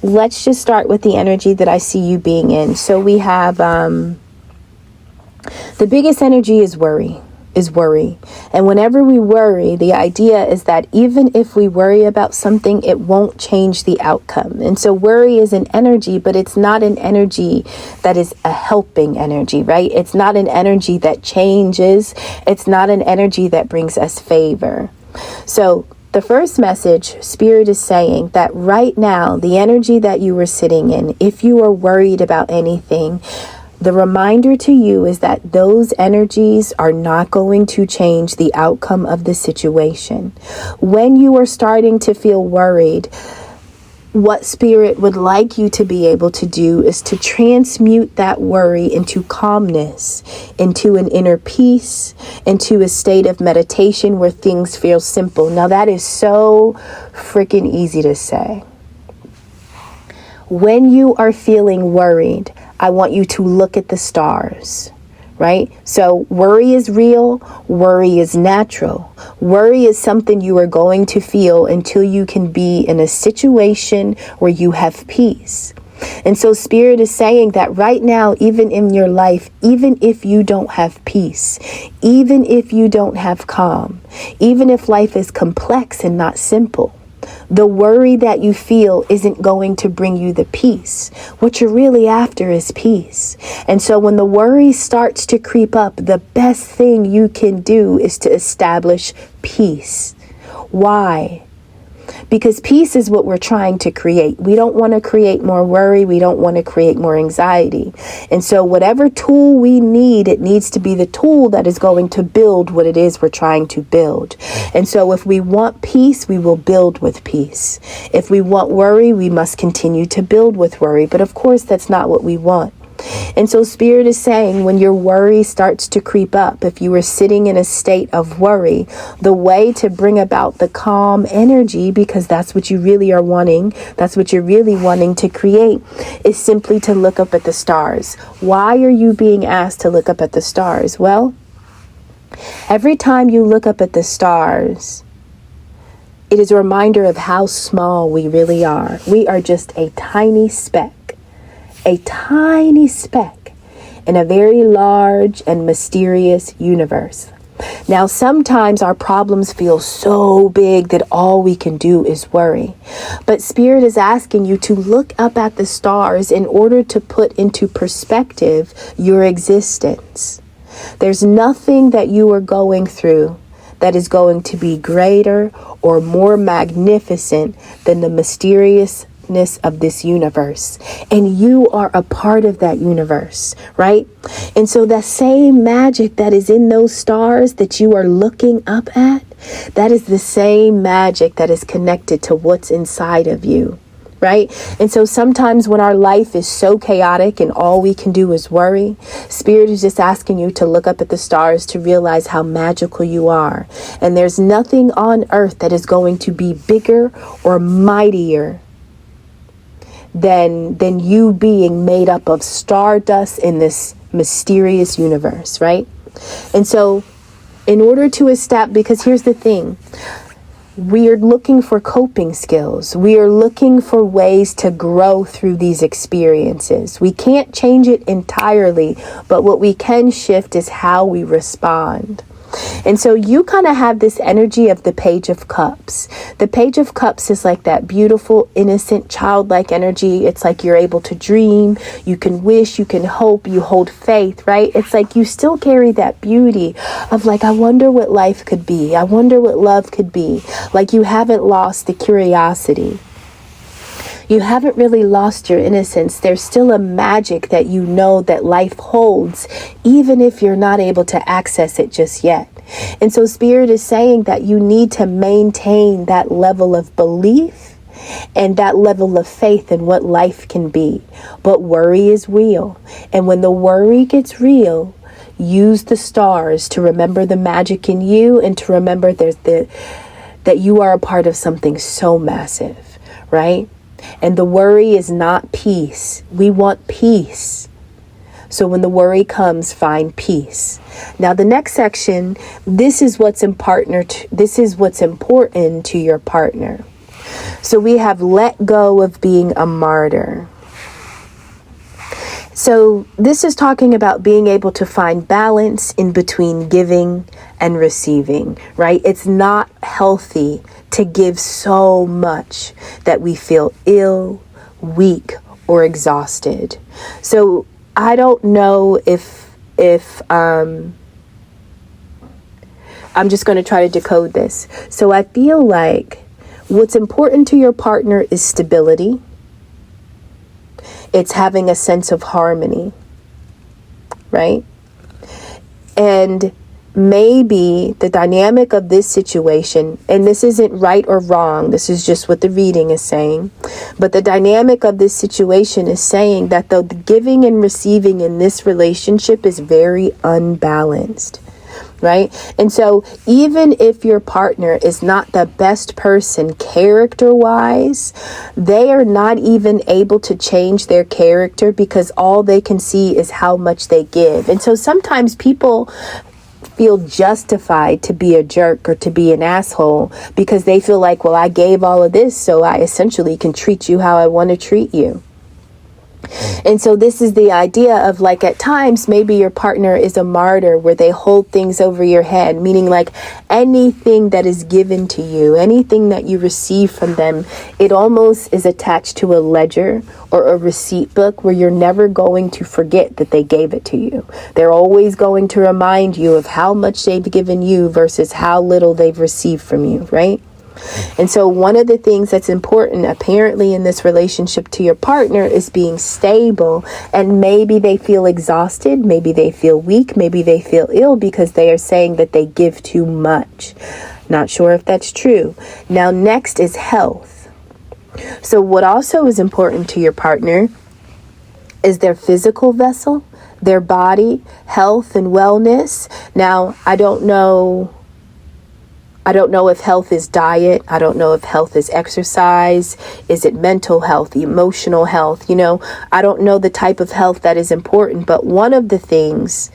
let's just start with the energy that I see you being in. So we have the biggest energy is worry. And whenever we worry, the idea is that even if we worry about something, it won't change the outcome. And so worry is an energy, but it's not an energy that is a helping energy, right? It's not an energy that changes. It's not an energy that brings us favor. So the first message, Spirit is saying that right now, the energy that you were sitting in, if you are worried about anything, the reminder to you is that those energies are not going to change the outcome of the situation. When you are starting to feel worried, what Spirit would like you to be able to do is to transmute that worry into calmness, into an inner peace, into a state of meditation where things feel simple. Now, that is so freaking easy to say. When you are feeling worried, I want you to look at the stars, right? So worry is real. Worry is natural. Worry is something you are going to feel until you can be in a situation where you have peace. And so Spirit is saying that right now, even in your life, even if you don't have peace, even if you don't have calm, even if life is complex and not simple, the worry that you feel isn't going to bring you the peace. What you're really after is peace. And so when the worry starts to creep up, the best thing you can do is to establish peace. Why? Because peace is what we're trying to create. We don't want to create more worry. We don't want to create more anxiety. And so whatever tool we need, it needs to be the tool that is going to build what it is we're trying to build. And so if we want peace, we will build with peace. If we want worry, we must continue to build with worry. But of course, that's not what we want. And so Spirit is saying when your worry starts to creep up, if you are sitting in a state of worry, the way to bring about the calm energy, because that's what you really are wanting, that's what you're really wanting to create, is simply to look up at the stars. Why are you being asked to look up at the stars? Well, every time you look up at the stars, it is a reminder of how small we really are. We are just a tiny speck in a very large and mysterious universe. Now, sometimes our problems feel so big that all we can do is worry. But Spirit is asking you to look up at the stars in order to put into perspective your existence. There's nothing that you are going through that is going to be greater or more magnificent than the mysteriousness of this universe, and you are a part of that universe, right? And so that same magic that is in those stars that you are looking up at, that is the same magic that is connected to what's inside of you, right? And so sometimes when our life is so chaotic and all we can do is worry, Spirit is just asking you to look up at the stars to realize how magical you are. And there's nothing on earth that is going to be bigger or mightier than you being made up of stardust in this mysterious universe, right? And so in order to establish, because here's the thing, we are looking for coping skills. We are looking for ways to grow through these experiences. We can't change it entirely, but what we can shift is how we respond. And so you kind of have this energy of the Page of Cups. The Page of Cups is like that beautiful, innocent, childlike energy. It's like you're able to dream, you can wish, you can hope, you hold faith, right? It's like you still carry that beauty of like, I wonder what life could be. I wonder what love could be. Like you haven't lost the curiosity. You haven't really lost your innocence. There's still a magic that you know that life holds, even if you're not able to access it just yet. And so Spirit is saying that you need to maintain that level of belief and that level of faith in what life can be. But worry is real. And when the worry gets real, use the stars to remember the magic in you and to remember that you are a part of something so massive, right? And the worry is not peace. We want peace. So when the worry comes, find peace. Now the next section, this is what's important to your partner. So we have let go of being a martyr. So this is talking about being able to find balance in between giving and receiving, right? It's not healthy to give so much that we feel ill, weak, or exhausted. So I don't know if I'm just going to try to decode this. So I feel like what's important to your partner is stability. It's having a sense of harmony, right? And maybe the dynamic of this situation, and this isn't right or wrong, this is just what the reading is saying, but the dynamic of this situation is saying that the giving and receiving in this relationship is very unbalanced. Right? And so even if your partner is not the best person character-wise, they are not even able to change their character because all they can see is how much they give. And so sometimes people feel justified to be a jerk or to be an asshole because they feel like, well, I gave all of this, so I essentially can treat you how I want to treat you. And so this is the idea of like at times maybe your partner is a martyr where they hold things over your head, meaning like anything that is given to you, anything that you receive from them, it almost is attached to a ledger or a receipt book where you're never going to forget that they gave it to you. They're always going to remind you of how much they've given you versus how little they've received from you, right? And so one of the things that's important apparently in this relationship to your partner is being stable. And maybe they feel exhausted, maybe they feel weak, maybe they feel ill because they are saying that they give too much. Not sure if that's true. Now next is health. So what also is important to your partner is their physical vessel, their body, health and wellness. Now I don't know if health is diet. I don't know if health is exercise. Is it mental health, emotional health? I don't know the type of health that is important. But one of the things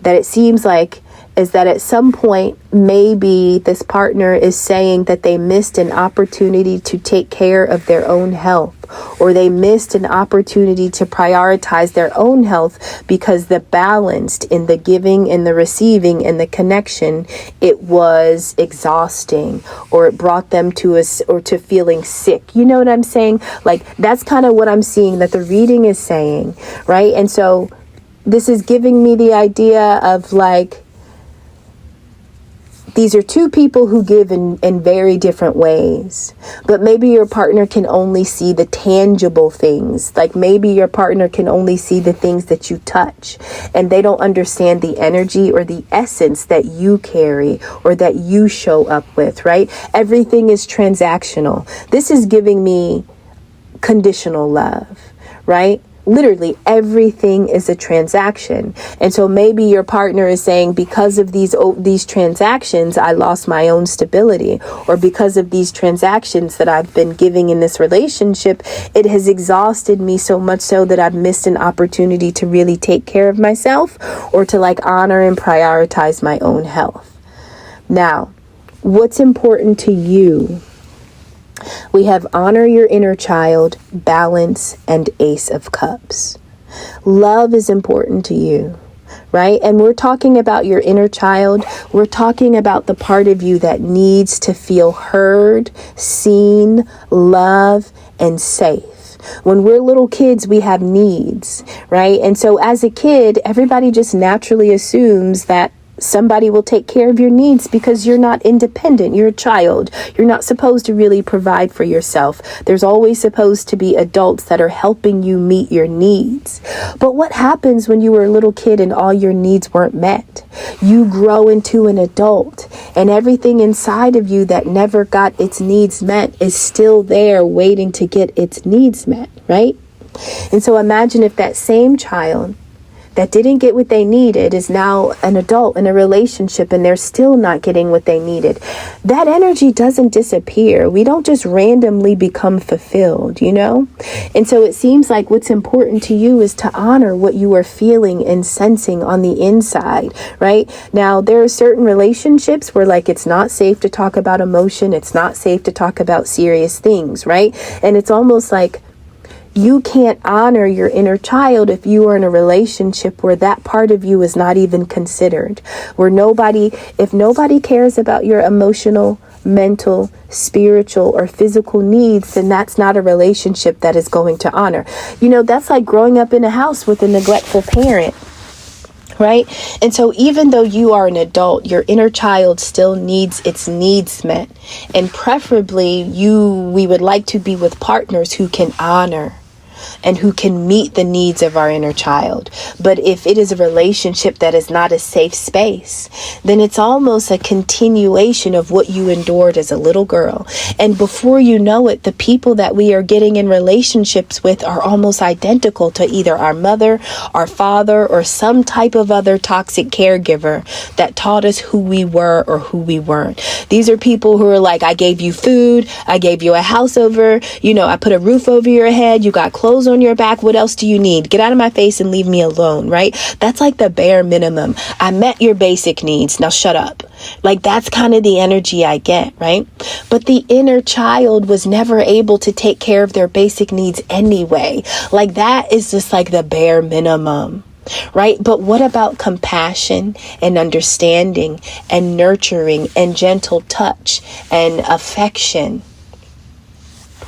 that it seems like is that at some point, maybe this partner is saying that they missed an opportunity to take care of their own health, or they missed an opportunity to prioritize their own health because the balance in the giving and the receiving and the connection, it was exhausting, or it brought them to feeling sick. You know what I'm saying? Like that's kind of what I'm seeing that the reading is saying, right? And so this is giving me the idea of like, these are two people who give in very different ways, but maybe your partner can only see the tangible things. Like maybe your partner can only see the things that you touch, and they don't understand the energy or the essence that you carry or that you show up with, right? Everything is transactional. This is giving me conditional love, right? Literally everything is a transaction. And so maybe your partner is saying, because of these transactions, I lost my own stability, or because of these transactions that I've been giving in this relationship, it has exhausted me so much so that I've missed an opportunity to really take care of myself, or to like honor and prioritize my own health. Now, what's important to you? We have honor your inner child, balance, and Ace of Cups. Love is important to you, right? And we're talking about your inner child. We're talking about the part of you that needs to feel heard, seen, loved, and safe. When we're little kids, we have needs, right? And so as a kid, everybody just naturally assumes that somebody will take care of your needs because you're not independent. You're a child. You're not supposed to really provide for yourself. There's always supposed to be adults that are helping you meet your needs. But what happens when you were a little kid and all your needs weren't met? You grow into an adult, and everything inside of you that never got its needs met is still there waiting to get its needs met, right? And so imagine if that same child that didn't get what they needed is now an adult in a relationship and they're still not getting what they needed. That energy doesn't disappear. We don't just randomly become fulfilled, you know? And so it seems like what's important to you is to honor what you are feeling and sensing on the inside, right? Now, there are certain relationships where like it's not safe to talk about emotion. It's not safe to talk about serious things, right? And it's almost like you can't honor your inner child if you are in a relationship where that part of you is not even considered, where if nobody cares about your emotional, mental, spiritual, or physical needs, then that's not a relationship that is going to honor. You know, that's like growing up in a house with a neglectful parent, right? And so even though you are an adult, your inner child still needs its needs met. And preferably we would like to be with partners who can honor and who can meet the needs of our inner child. But if it is a relationship that is not a safe space, then it's almost a continuation of what you endured as a little girl. And before you know it, the people that we are getting in relationships with are almost identical to either our mother, our father, or some type of other toxic caregiver that taught us who we were or who we weren't. These are people who are like, I gave you food, I gave you a house over, I put a roof over your head, you got clothes on your back, what else do you need? Get out of my face and leave me alone, right? That's like the bare minimum. I met your basic needs, now shut up. Like that's kind of the energy I get, right? But the inner child was never able to take care of their basic needs anyway. Like that is just like the bare minimum. Right? But what about compassion and understanding and nurturing and gentle touch and affection?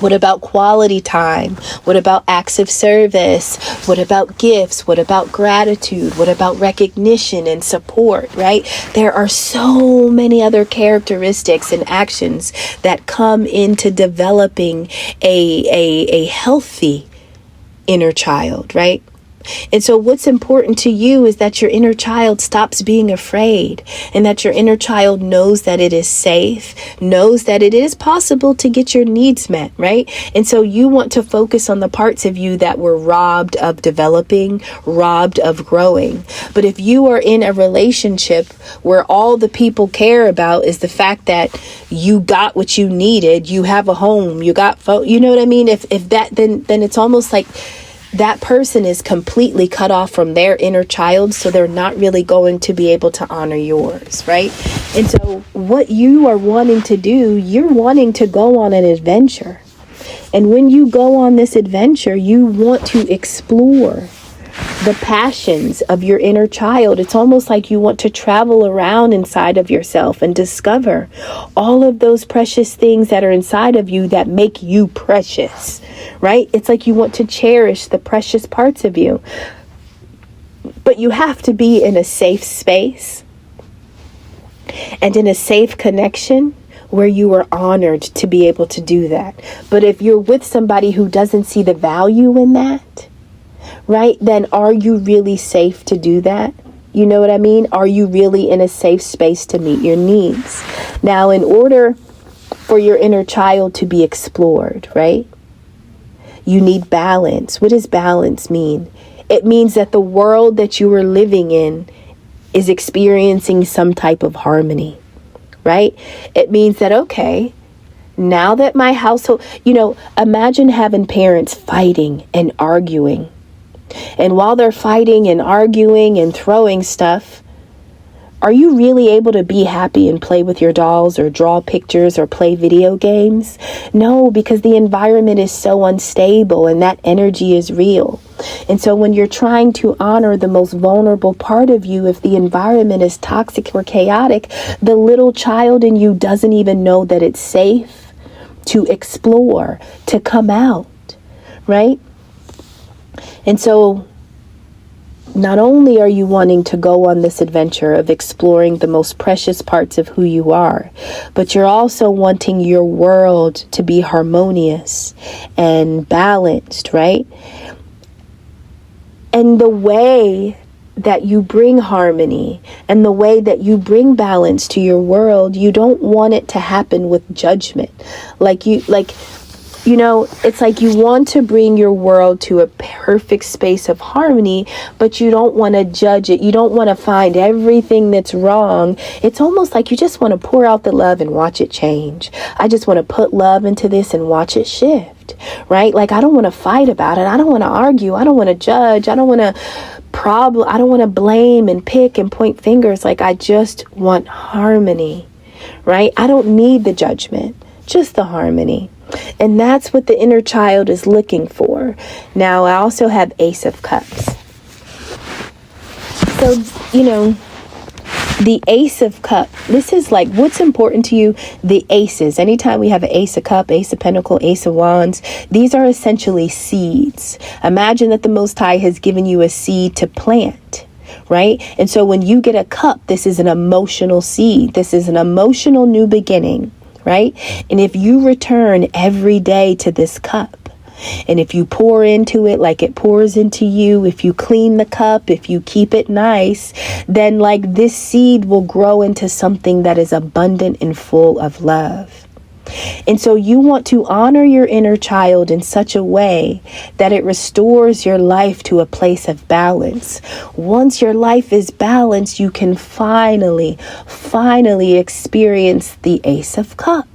What about quality time? What about acts of service? What about gifts? What about gratitude? What about recognition and support, right? There are so many other characteristics and actions that come into developing a healthy inner child, right? And so what's important to you is that your inner child stops being afraid, and that your inner child knows that it is safe, knows that it is possible to get your needs met, right? And so you want to focus on the parts of you that were robbed of developing, robbed of growing. But if you are in a relationship where all the people care about is the fact that you got what you needed, you have a home, you got you know what I mean? If that, then it's almost like that person is completely cut off from their inner child, so they're not really going to be able to honor yours, right? And so what you are wanting to do, you're wanting to go on an adventure. And when you go on this adventure, you want to explore the passions of your inner child. It's almost like you want to travel around inside of yourself and discover all of those precious things that are inside of you that make you precious, right? It's like you want to cherish the precious parts of you. But you have to be in a safe space and in a safe connection where you are honored to be able to do that. But if you're with somebody who doesn't see the value in that, right, then are you really safe to do that? You know what I mean? Are you really in a safe space to meet your needs? Now, in order for your inner child to be explored, right, You need balance. What does balance mean? It means that the world that you are living in is experiencing some type of harmony, right? It means that, okay, now that my household, imagine having parents fighting and arguing. And while they're fighting and arguing and throwing stuff, are you really able to be happy and play with your dolls or draw pictures or play video games? No, because the environment is so unstable and that energy is real. And so when you're trying to honor the most vulnerable part of you, if the environment is toxic or chaotic, the little child in you doesn't even know that it's safe to explore, to come out, right? And so not only are you wanting to go on this adventure of exploring the most precious parts of who you are, but you're also wanting your world to be harmonious and balanced, right? And the way that you bring harmony and the way that you bring balance to your world, you don't want it to happen with judgment. It's like you want to bring your world to a perfect space of harmony, but you don't want to judge it. You don't want to find everything that's wrong. It's almost like you just want to pour out the love and watch it change. I just want to put love into this and watch it shift, right? Like, I don't want to fight about it. I don't want to argue. I don't want to judge. I don't want to I don't want to blame and pick and point fingers. Like, I just want harmony, right? I don't need the judgment, just the harmony. And that's what the inner child is looking for. Now, I also have Ace of Cups. So, the Ace of Cups, this is like what's important to you, the aces. Anytime we have an Ace of Cup, Ace of Pentacle, Ace of Wands, these are essentially seeds. Imagine that the Most High has given you a seed to plant, right? And so when you get a cup, this is an emotional seed. This is an emotional new beginning, right? And if you return every day to this cup, and if you pour into it like it pours into you, if you clean the cup, if you keep it nice, then like this seed will grow into something that is abundant and full of love. And so you want to honor your inner child in such a way that it restores your life to a place of balance. Once your life is balanced, you can finally experience the Ace of Cups.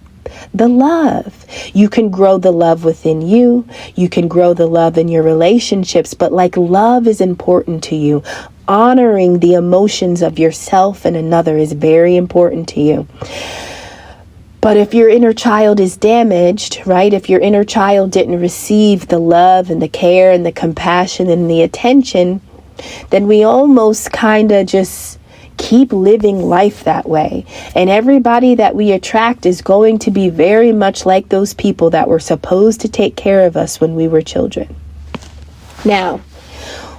The love. You can grow the love within you. You can grow the love in your relationships, but like love is important to you. Honoring the emotions of yourself and another is very important to you. But if your inner child is damaged, right? If your inner child didn't receive the love and the care and the compassion and the attention, then we almost kind of just keep living life that way. And everybody that we attract is going to be very much like those people that were supposed to take care of us when we were children. Now,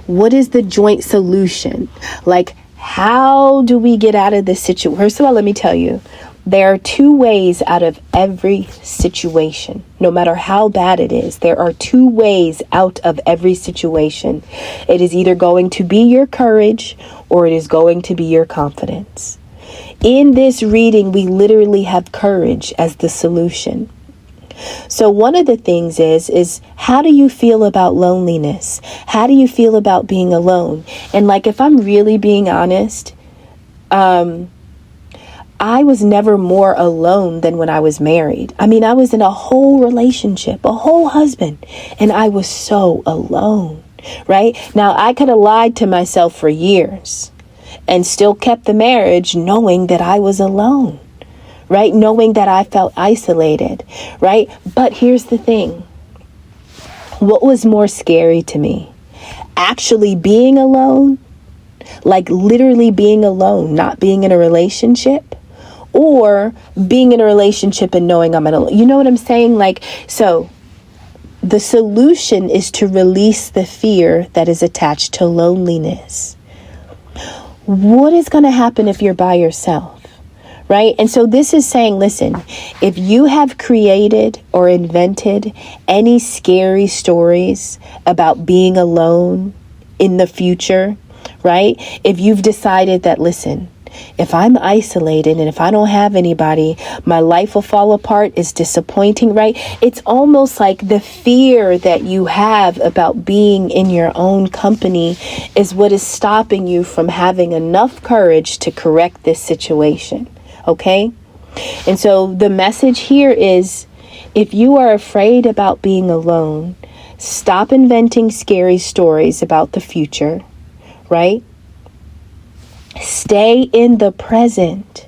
what is the joint solution? Like, how do we get out of this situation? First of all, let me tell you, there are two ways out of every situation. No matter how bad it is, there are two ways out of every situation. It is either going to be your courage or it is going to be your confidence. In this reading, we literally have courage as the solution. So one of the things is how do you feel about loneliness? How do you feel about being alone? And like, if I'm really being honest, I was never more alone than when I was married. I mean, I was in a whole relationship, a whole husband, and I was so alone, right? Now, I could have lied to myself for years and still kept the marriage knowing that I was alone, right? Knowing that I felt isolated, right? But here's the thing. What was more scary to me? Actually being alone, like literally being alone, not being in a relationship, or being in a relationship and knowing I'm alone. You know what I'm saying? Like, so the solution is to release the fear that is attached to loneliness. What is going to happen if you're by yourself? Right? And so this is saying, listen, if you have created or invented any scary stories about being alone in the future, right? If you've decided that, listen, if I'm isolated and if I don't have anybody, my life will fall apart. It's disappointing, right? It's almost like the fear that you have about being in your own company is what is stopping you from having enough courage to correct this situation. Okay? And so the message here is, if you are afraid about being alone, stop inventing scary stories about the future, right? Stay in the present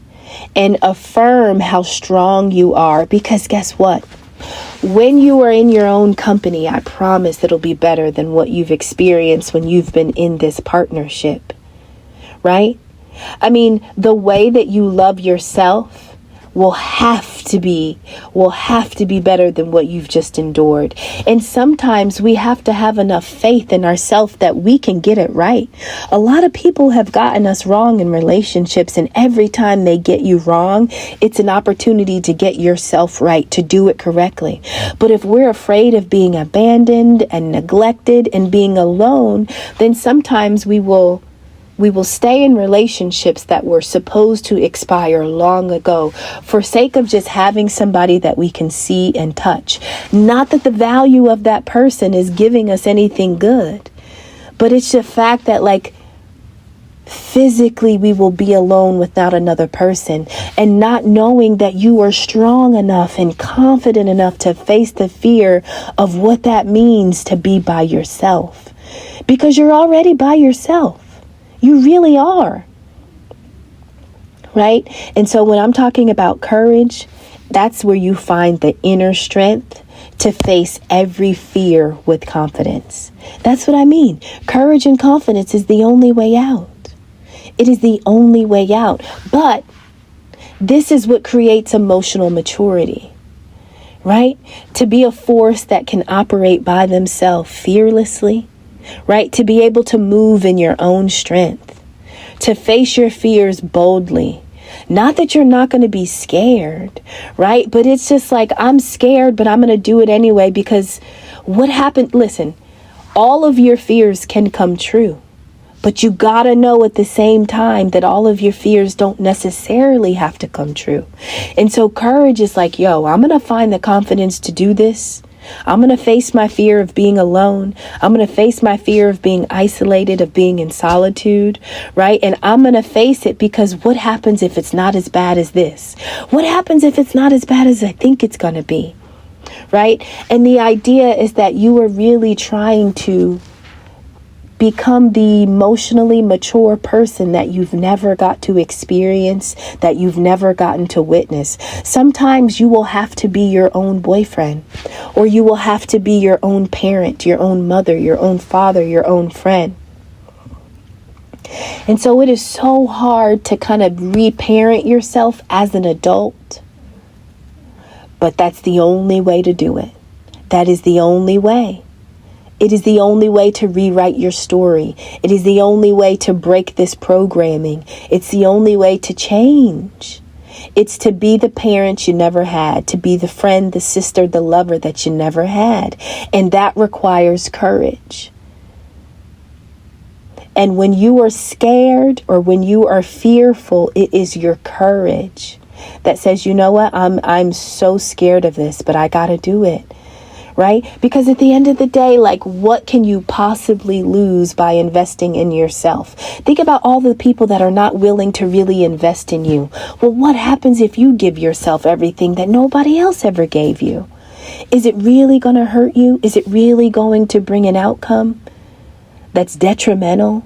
and affirm how strong you are, because guess what? When you are in your own company, I promise it'll be better than what you've experienced when you've been in this partnership, right? I mean, the way that you love yourself will have to be better than what you've just endured. And sometimes we have to have enough faith in ourselves that we can get it right. A lot of people have gotten us wrong in relationships, and every time they get you wrong, it's an opportunity to get yourself right, to do it correctly. But if we're afraid of being abandoned and neglected and being alone, then sometimes we will stay in relationships that were supposed to expire long ago for sake of just having somebody that we can see and touch. Not that the value of that person is giving us anything good, but it's the fact that, like, physically we will be alone without another person, and not knowing that you are strong enough and confident enough to face the fear of what that means to be by yourself, because you're already by yourself. You really are, right? And so when I'm talking about courage, that's where you find the inner strength to face every fear with confidence. That's what I mean. Courage and confidence is the only way out. It is the only way out. But this is what creates emotional maturity, right? To be a force that can operate by themselves fearlessly, right? To be able to move in your own strength, to face your fears boldly. Not that you're not going to be scared, right? But it's just like, I'm scared, but I'm going to do it anyway, because what happened? Listen, all of your fears can come true, but you got to know at the same time that all of your fears don't necessarily have to come true. And so courage is like, yo, I'm going to find the confidence to do this. I'm going to face my fear of being alone. I'm going to face my fear of being isolated, of being in solitude, right? And I'm going to face it, because what happens if it's not as bad as this? What happens if it's not as bad as I think it's going to be, right? And the idea is that you are really trying to become the emotionally mature person that you've never got to experience, that you've never gotten to witness. Sometimes you will have to be your own boyfriend, or you will have to be your own parent, your own mother, your own father, your own friend. And so it is so hard to kind of reparent yourself as an adult. But that's the only way to do it. That is the only way. It is the only way to rewrite your story. It is the only way to break this programming. It's the only way to change. It's to be the parent you never had, to be the friend, the sister, the lover that you never had. And that requires courage. And when you are scared or when you are fearful, it is your courage that says, you know what, I'm so scared of this, but I got to do it. Right? Because at the end of the day, like, what can you possibly lose by investing in yourself? Think about all the people that are not willing to really invest in you. Well, what happens if you give yourself everything that nobody else ever gave you? Is it really going to hurt you? Is it really going to bring an outcome that's detrimental?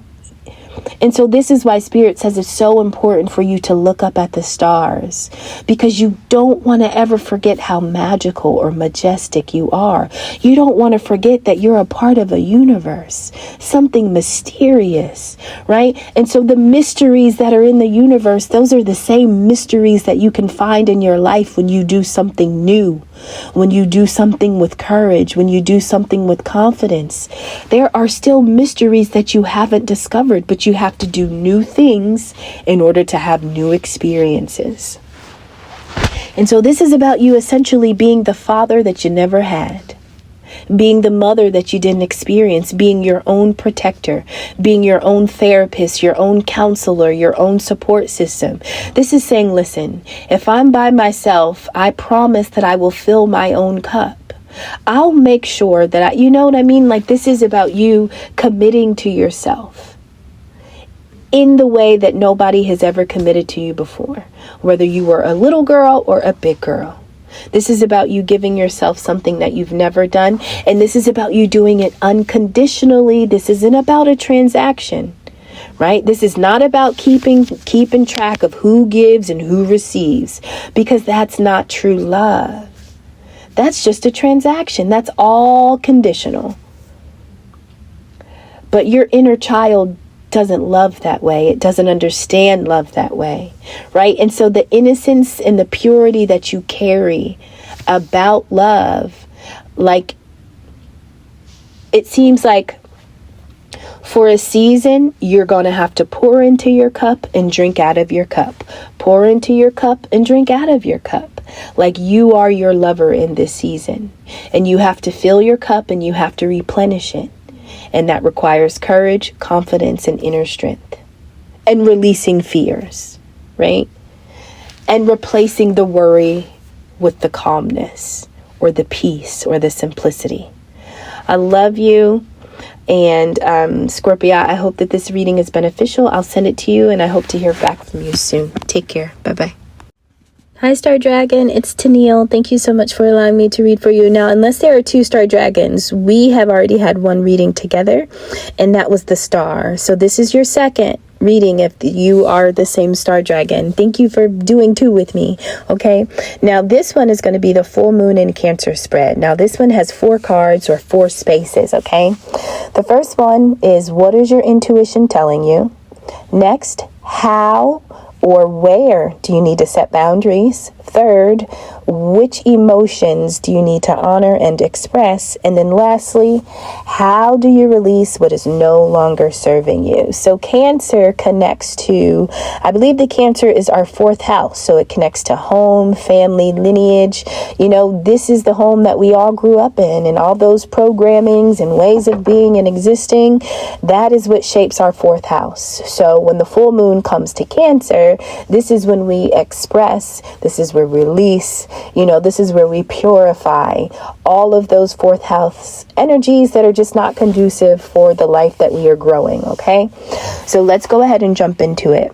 And so this is why Spirit says it's so important for you to look up at the stars, because you don't want to ever forget how magical or majestic you are. You don't want to forget that you're a part of a universe, something mysterious, right? And so the mysteries that are in the universe, those are the same mysteries that you can find in your life when you do something new, when you do something with courage, when you do something with confidence. There are still mysteries that you haven't discovered, but you have to do new things in order to have new experiences. And so this is about you essentially being the father that you never had. being the mother that you didn't experience, being your own protector, being your own therapist, your own counselor, your own support system. This is saying, listen, if I'm by myself, I promise that I will fill my own cup. I'll make sure that you know what I mean? Like, this is about you committing to yourself in the way that nobody has ever committed to you before, whether you were a little girl or a big girl. This is about you giving yourself something that you've never done. And this is about you doing it unconditionally. This isn't about a transaction, right? This is not about keeping track of who gives and who receives, because that's not true love. That's just a transaction. That's all conditional. But your inner child doesn't love that way. It doesn't understand love that way, right? And so the innocence and the purity that you carry about love, like, it seems like for a season, you're going to have to pour into your cup and drink out of your cup. Pour into your cup and drink out of your cup. Like, you are your lover in this season, and you have to fill your cup and you have to replenish it. And that requires courage, confidence, and inner strength, and releasing fears, right? And replacing the worry with the calmness or the peace or the simplicity. I love you. And Scorpio, I hope that this reading is beneficial. I'll send it to you, and I hope to hear back from you soon. Take care. Bye-bye. Hi, Star Dragon. It's Tennille. Thank you so much for allowing me to read for you. Now, unless there are two Star Dragons, we have already had one reading together, and that was the Star. So this is your second reading if you are the same Star Dragon. Thank you for doing two with me. Okay. Now, this one is going to be the full moon and Cancer spread. Now, this one has 4 cards or 4 spaces. Okay. The first one is, what is your intuition telling you? Next, how or where do you need to set boundaries? Third, which emotions do you need to honor and express? And then lastly, how do you release what is no longer serving you? So Cancer connects to, I believe the Cancer is our 4th house. So it connects to home, family, lineage. You know, this is the home that we all grew up in, and all those programmings and ways of being and existing. That is what shapes our 4th house. So when the full moon comes to Cancer, this is when we express, this is where we release, you know, this is where we purify all of those 4th house energies that are just not conducive for the life that we are growing. Okay, so let's go ahead and jump into it.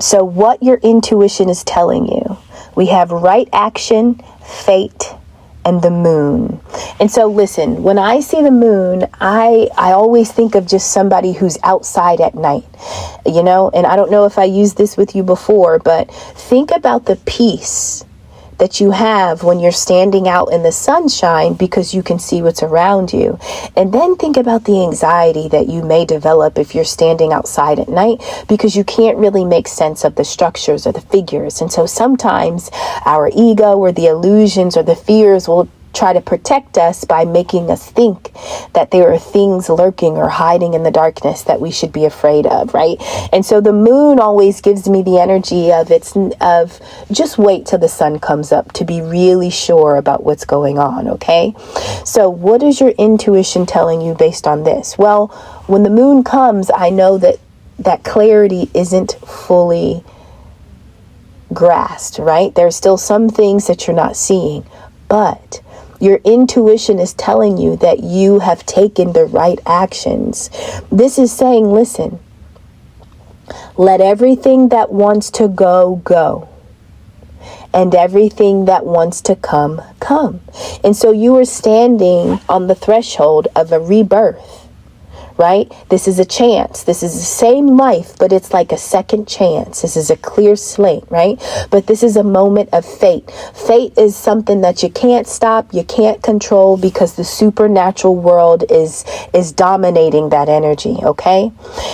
So what your intuition is telling you, we have right action, fate, and the moon. And so listen, when I see the moon, I always think of just somebody who's outside at night, you know, and I don't know if I used this with you before, but think about the peace that you have when you're standing out in the sunshine because you can see what's around you. And then think about the anxiety that you may develop if you're standing outside at night because you can't really make sense of the structures or the figures. And so sometimes our ego or the illusions or the fears will try to protect us by making us think that there are things lurking or hiding in the darkness that we should be afraid of, right? And so the moon always gives me the energy of just wait till the sun comes up to be really sure about what's going on, okay? So what is your intuition telling you based on this? Well, when the moon comes, I know that clarity isn't fully grasped, right? There's still some things that you're not seeing, but your intuition is telling you that you have taken the right actions. This is saying, listen, let everything that wants to go, go. And everything that wants to come, come. And so you are standing on the threshold of a rebirth. Right? This is a chance. This is the same life, but it's like a second chance. This is a clear slate, right? But this is a moment of fate. Fate is something that you can't stop, you can't control because the supernatural world is dominating that energy, okay?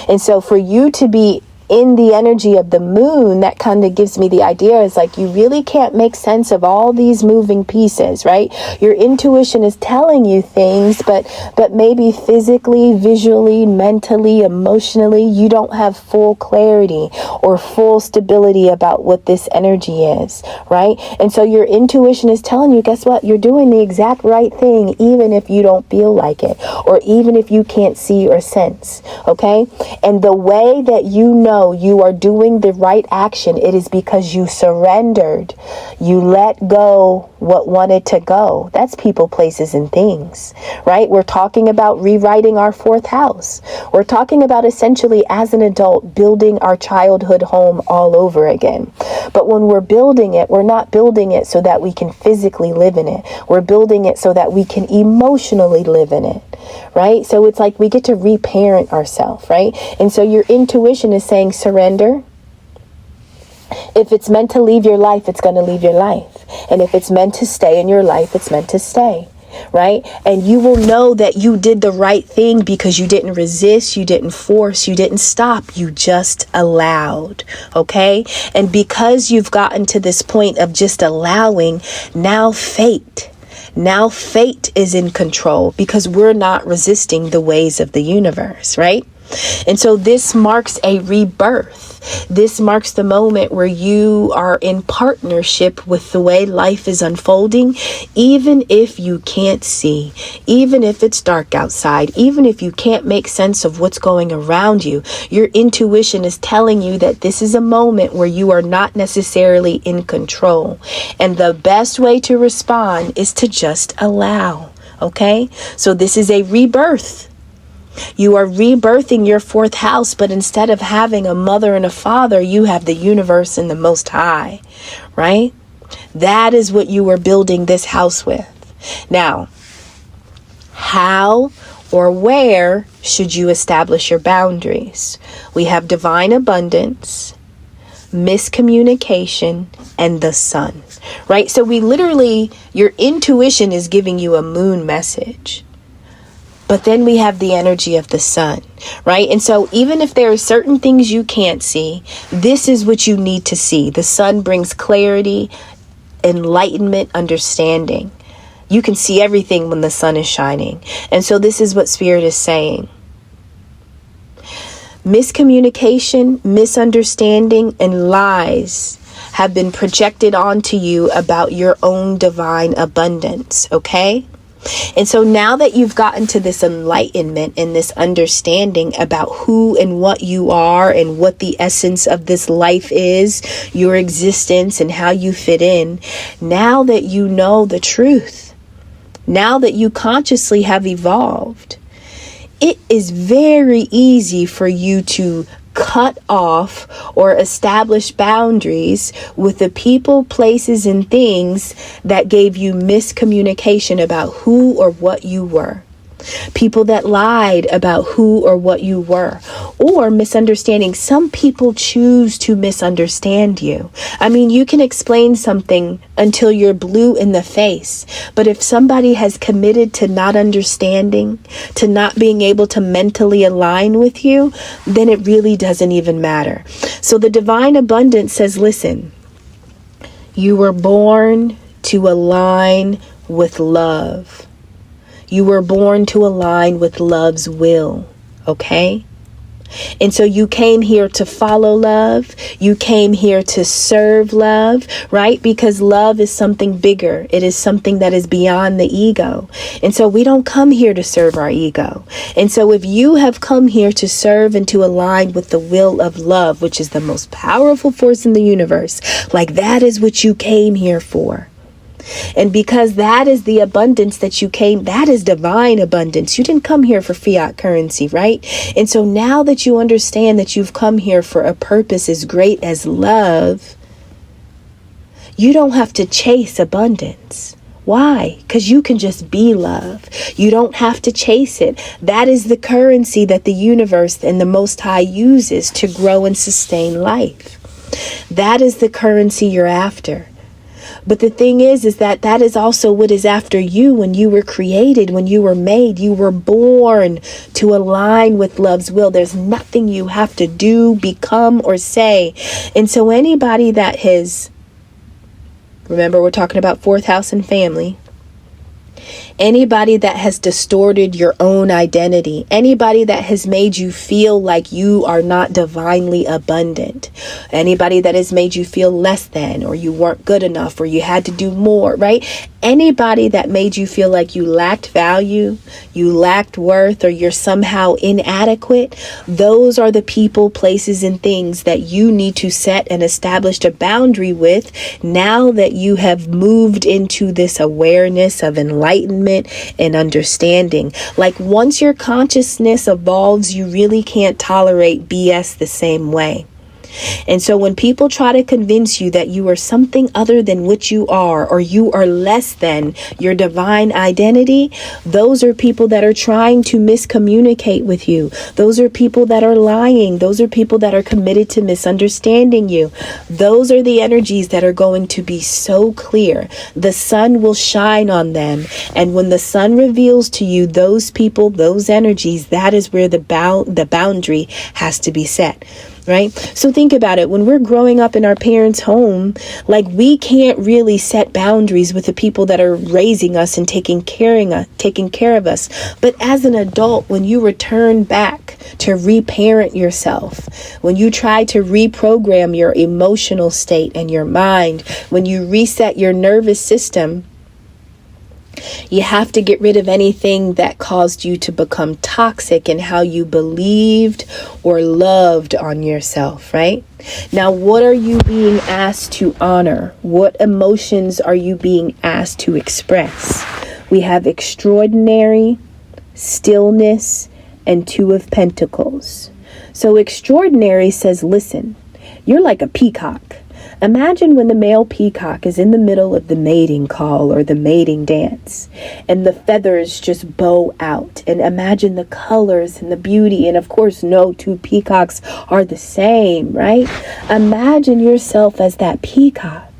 And so for you to be in the energy of the moon, that kind of gives me the idea is like, you really can't make sense of all these moving pieces, right? Your intuition is telling you things, but maybe physically, visually, mentally, emotionally, you don't have full clarity or full stability about what this energy is, right? And so your intuition is telling you, guess what? You're doing the exact right thing, even if you don't feel like it, or even if you can't see or sense, okay? And the way that you know you are doing the right action, it is because you surrendered. You let go what wanted to go. That's people, places, and things, right? We're talking about rewriting our fourth house. We're talking about essentially, as an adult, building our childhood home all over again. But when we're building it, we're not building it so that we can physically live in it. We're building it so that we can emotionally live in it, right? So it's like we get to reparent ourselves, right? And so your intuition is saying surrender. If it's meant to leave your life, it's going to leave your life. And if it's meant to stay in your life, it's meant to stay, right? And you will know that you did the right thing because you didn't resist, you didn't force, you didn't stop, you just allowed, okay? And because you've gotten to this point of just allowing, now fate is in control because we're not resisting the ways of the universe, right? And so this marks a rebirth. This marks the moment where you are in partnership with the way life is unfolding, even if you can't see, even if it's dark outside, even if you can't make sense of what's going around you. Your intuition is telling you that this is a moment where you are not necessarily in control. And the best way to respond is to just allow. Okay? So this is a rebirth. You are rebirthing your fourth house, but instead of having a mother and a father, you have the universe and the Most High, right? That is what you are building this house with. Now, how or where should you establish your boundaries? We have divine abundance, miscommunication, and the sun, right? So your intuition is giving you a moon message. But then we have the energy of the sun, right? And so even if there are certain things you can't see, this is what you need to see. The sun brings clarity, enlightenment, understanding. You can see everything when the sun is shining. And so this is what Spirit is saying. Miscommunication, misunderstanding, and lies have been projected onto you about your own divine abundance, okay? And so now that you've gotten to this enlightenment and this understanding about who and what you are and what the essence of this life is, your existence and how you fit in, now that you know the truth, now that you consciously have evolved, it is very easy for you to cut off or establish boundaries with the people, places, and things that gave you miscommunication about who or what you were. People that lied about who or what you were, or misunderstanding. Some people choose to misunderstand you. I mean, you can explain something until you're blue in the face, but if somebody has committed to not understanding, to not being able to mentally align with you, then it really doesn't even matter. So the divine abundance says, listen, you were born to align with love. You were born to align with love's will, okay? And so you came here to follow love. You came here to serve love, right? Because love is something bigger. It is something that is beyond the ego. And so we don't come here to serve our ego. And so if you have come here to serve and to align with the will of love, which is the most powerful force in the universe, like that is what you came here for. And because that is the abundance that you came, that is divine abundance. You didn't come here for fiat currency, right? And so now that you understand that you've come here for a purpose as great as love, you don't have to chase abundance. Why? Because you can just be love. You don't have to chase it. That is the currency that the universe and the Most High uses to grow and sustain life. That is the currency you're after. But the thing is that that is also what is after you. When you were created, when you were made, you were born to align with love's will. There's nothing you have to do, become, or say. And so anybody that has, remember, we're talking about fourth house and family. Anybody that has distorted your own identity, anybody that has made you feel like you are not divinely abundant, anybody that has made you feel less than, or you weren't good enough, or you had to do more, right? Anybody that made you feel like you lacked value, you lacked worth, or you're somehow inadequate, those are the people, places, and things that you need to set and establish a boundary with now that you have moved into this awareness of enlightenment and understanding. Like, once your consciousness evolves, you really can't tolerate BS the same way. And so when people try to convince you that you are something other than what you are, or you are less than your divine identity, those are people that are trying to miscommunicate with you. Those are people that are lying. Those are people that are committed to misunderstanding you. Those are the energies that are going to be so clear. The sun will shine on them. And when the sun reveals to you those people, those energies, that is where the boundary has to be set. Right? So think about it. When we're growing up in our parents' home, like, we can't really set boundaries with the people that are raising us and taking care of us. But as an adult, when you return back to reparent yourself, when you try to reprogram your emotional state and your mind, when you reset your nervous system, you have to get rid of anything that caused you to become toxic in how you believed or loved on yourself, right? Now, what are you being asked to honor? What emotions are you being asked to express? We have extraordinary, stillness, and Two of Pentacles. So extraordinary says, listen, you're like a peacock. Imagine when the male peacock is in the middle of the mating call or the mating dance, and the feathers just bow out, and imagine the colors and the beauty. And of course, no two peacocks are the same, right? Imagine yourself as that peacock,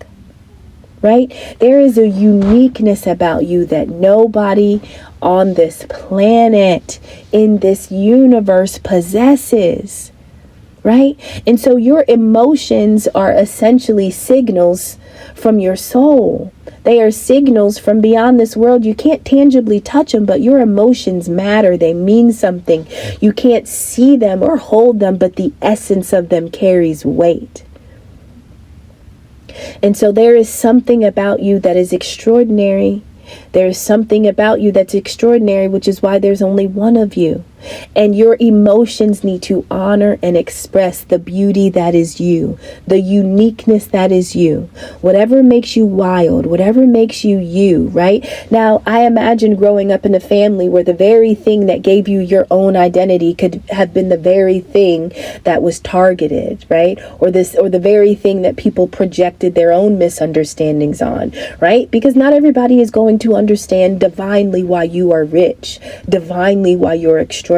right? There is a uniqueness about you that nobody on this planet, in this universe, possesses. Right? And so your emotions are essentially signals from your soul. They are signals from beyond this world. You can't tangibly touch them, but your emotions matter. They mean something. You can't see them or hold them, but the essence of them carries weight. And so there is something about you that is extraordinary. There's something about you that's extraordinary, which is why there's only one of you. And your emotions need to honor and express the beauty that is you, the uniqueness that is you, whatever makes you wild, whatever makes you you, right? Now, I imagine growing up in a family where the very thing that gave you your own identity could have been the very thing that was targeted, right? Or the very thing that people projected their own misunderstandings on, right? Because not everybody is going to understand divinely why you are rich, divinely why you're extraordinary.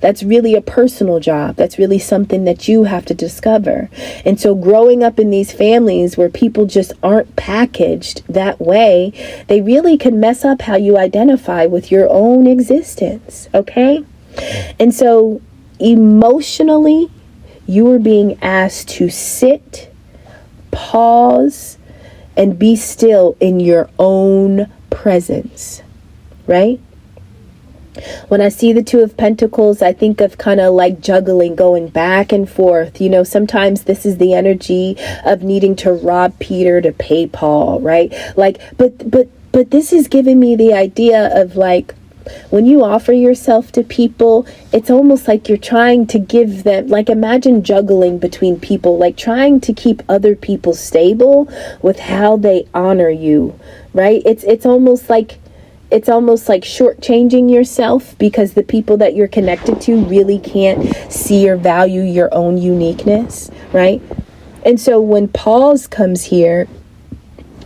That's really a personal job. That's really something that you have to discover. And so growing up in these families where people just aren't packaged that way, they really can mess up how you identify with your own existence. Okay? And so emotionally, you are being asked to sit, pause, and be still in your own presence, right? When I see the Two of Pentacles, I think of kind of like juggling, going back and forth. You know, sometimes this is the energy of needing to rob Peter to pay Paul, right? Like, but this is giving me the idea of, like, when you offer yourself to people, it's almost like you're trying to give them, like, imagine juggling between people, like trying to keep other people stable with how they honor you, right? It's almost like shortchanging yourself because the people that you're connected to really can't see or value your own uniqueness, right? And so when pause comes here,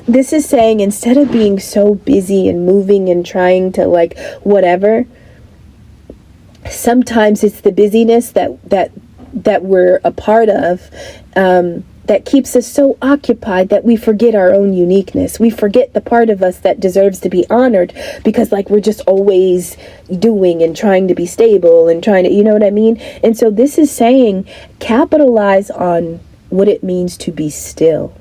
this is saying, instead of being so busy and moving and trying to, like, whatever, sometimes it's the busyness that we're a part of that keeps us so occupied that we forget our own uniqueness. We forget the part of us that deserves to be honored, because like we're just always doing and trying to be stable and trying to, you know what I mean? And so this is saying, capitalize on what it means to be still.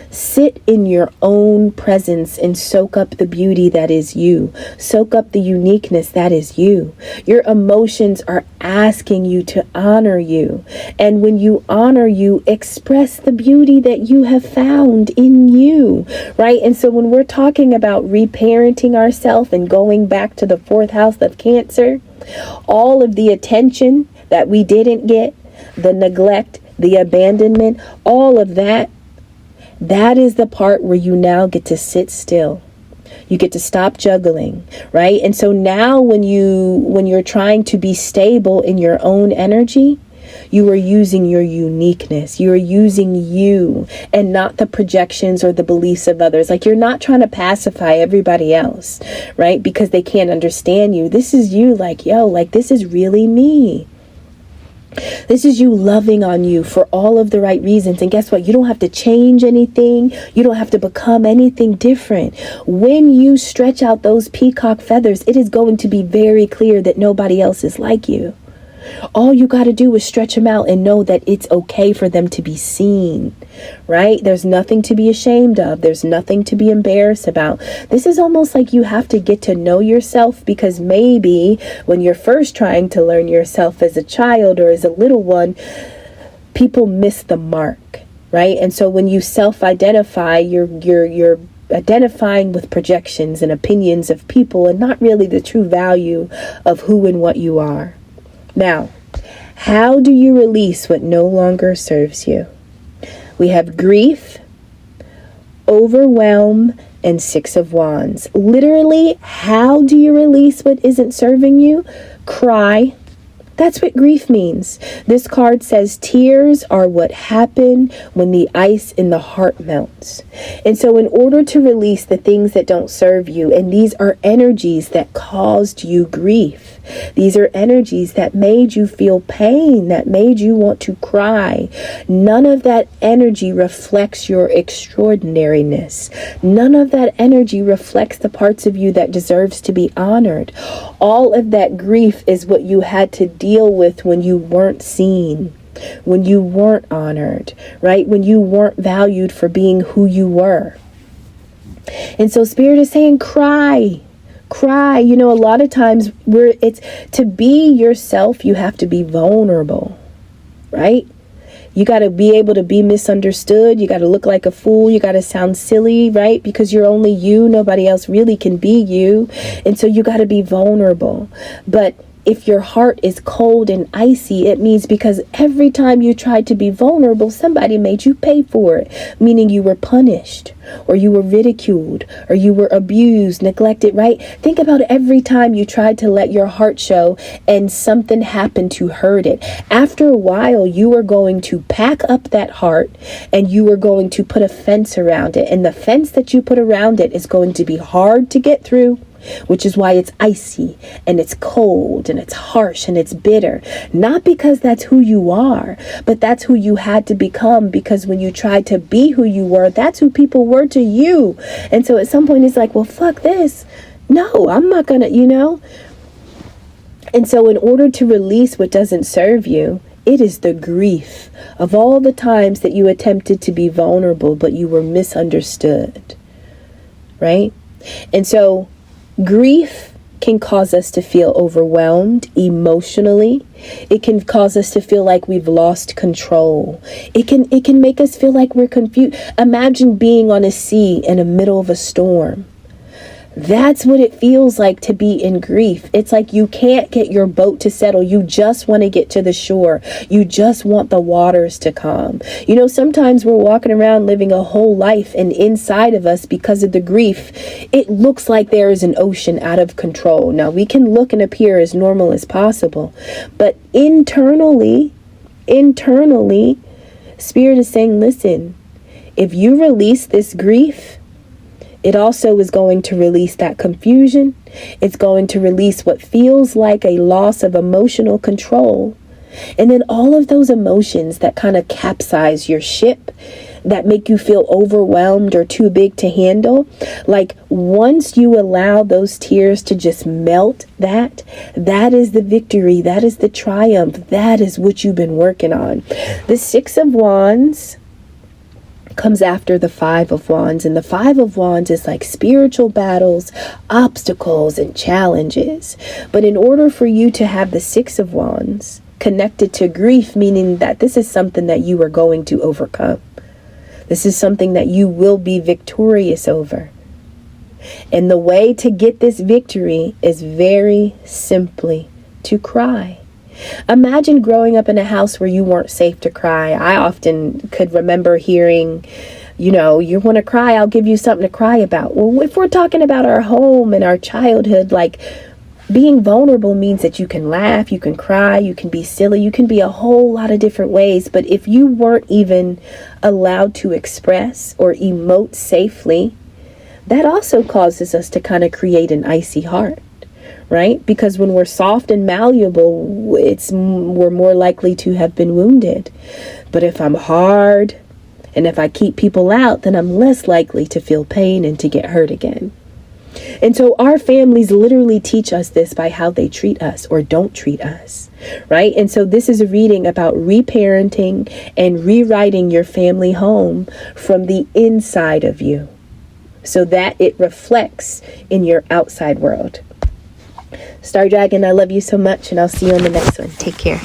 Sit in your own presence and soak up the beauty that is you. Soak up the uniqueness that is you. Your emotions are asking you to honor you. And when you honor you, express the beauty that you have found in you, right? And so when we're talking about reparenting ourselves and going back to the fourth house of Cancer, all of the attention that we didn't get, the neglect, the abandonment, all of that, that is the part where you now get to sit still. You get to stop juggling, right? And so now when you're trying to be stable in your own energy, you are using your uniqueness. You are using you and not the projections or the beliefs of others. Like, you're not trying to pacify everybody else, right? Because they can't understand you. This is you, like, yo, like, this is really me. This is you loving on you for all of the right reasons. And guess what? You don't have to change anything. You don't have to become anything different. When you stretch out those peacock feathers, it is going to be very clear that nobody else is like you. All you got to do is stretch them out and know that it's okay for them to be seen, right? There's nothing to be ashamed of. There's nothing to be embarrassed about. This is almost like you have to get to know yourself, because maybe when you're first trying to learn yourself as a child or as a little one, people miss the mark, right? And so when you self-identify, you're identifying with projections and opinions of people and not really the true value of who and what you are. Now, how do you release what no longer serves you? We have grief, overwhelm, and Six of Wands. Literally, how do you release what isn't serving you? Cry. That's what grief means. This card says tears are what happen when the ice in the heart melts. And so in order to release the things that don't serve you, and these are energies that caused you grief, these are energies that made you feel pain, that made you want to cry. None of that energy reflects your extraordinariness. None of that energy reflects the parts of you that deserves to be honored. All of that grief is what you had to deal with when you weren't seen, when you weren't honored, right? When you weren't valued for being who you were. And so Spirit is saying, cry. Cry. You know, a lot of times it's to be yourself, you have to be vulnerable, right? You got to be able to be misunderstood. You got to look like a fool. You got to sound silly, right? Because you're only you. Nobody else really can be you. And so you got to be vulnerable. But if your heart is cold and icy, it means because every time you tried to be vulnerable, somebody made you pay for it, meaning you were punished, or you were ridiculed, or you were abused, neglected, right? Think about every time you tried to let your heart show and something happened to hurt it. After a while, you are going to pack up that heart and you are going to put a fence around it. And the fence that you put around it is going to be hard to get through, which is why it's icy and it's cold and it's harsh and it's bitter. Not because that's who you are, but that's who you had to become, because when you tried to be who you were, that's who people were to you. And so at some point it's like, well, fuck this. No, I'm not gonna, you know. And so in order to release what doesn't serve you, it is the grief of all the times that you attempted to be vulnerable, but you were misunderstood, right? And so grief can cause us to feel overwhelmed emotionally. It can cause us to feel like we've lost control. It can make us feel like we're confused. Imagine being on a sea in the middle of a storm. That's what it feels like to be in grief. It's like you can't get your boat to settle. You just want to get to the shore. You just want the waters to calm. You know, sometimes we're walking around living a whole life, and inside of us, because of the grief, it looks like there is an ocean out of control. Now, we can look and appear as normal as possible, but internally, Spirit is saying, listen, if you release this grief, it also is going to release that confusion. It's going to release what feels like a loss of emotional control. And then all of those emotions that kind of capsize your ship, that make you feel overwhelmed or too big to handle, like once you allow those tears to just melt, that is the victory, that is the triumph, that is what you've been working on. The Six of Wands comes after the Five of Wands, and the Five of Wands is like spiritual battles, obstacles, and challenges. But in order for you to have the Six of Wands connected to grief, meaning that this is something that you are going to overcome, this is something that you will be victorious over. And the way to get this victory is very simply to cry. Imagine growing up in a house where you weren't safe to cry. I often could remember hearing, you want to cry, I'll give you something to cry about. Well, if we're talking about our home and our childhood, like, being vulnerable means that you can laugh, you can cry, you can be silly, you can be a whole lot of different ways. But if you weren't even allowed to express or emote safely, that also causes us to kind of create an icy heart, right? Because when we're soft and malleable, we're more likely to have been wounded. But if I'm hard and if I keep people out, then I'm less likely to feel pain and to get hurt again. And so our families literally teach us this by how they treat us or don't treat us, right? And so this is a reading about reparenting and rewriting your family home from the inside of you so that it reflects in your outside world. Star Dragon, I love you so much, and I'll see you on the next one. Take care.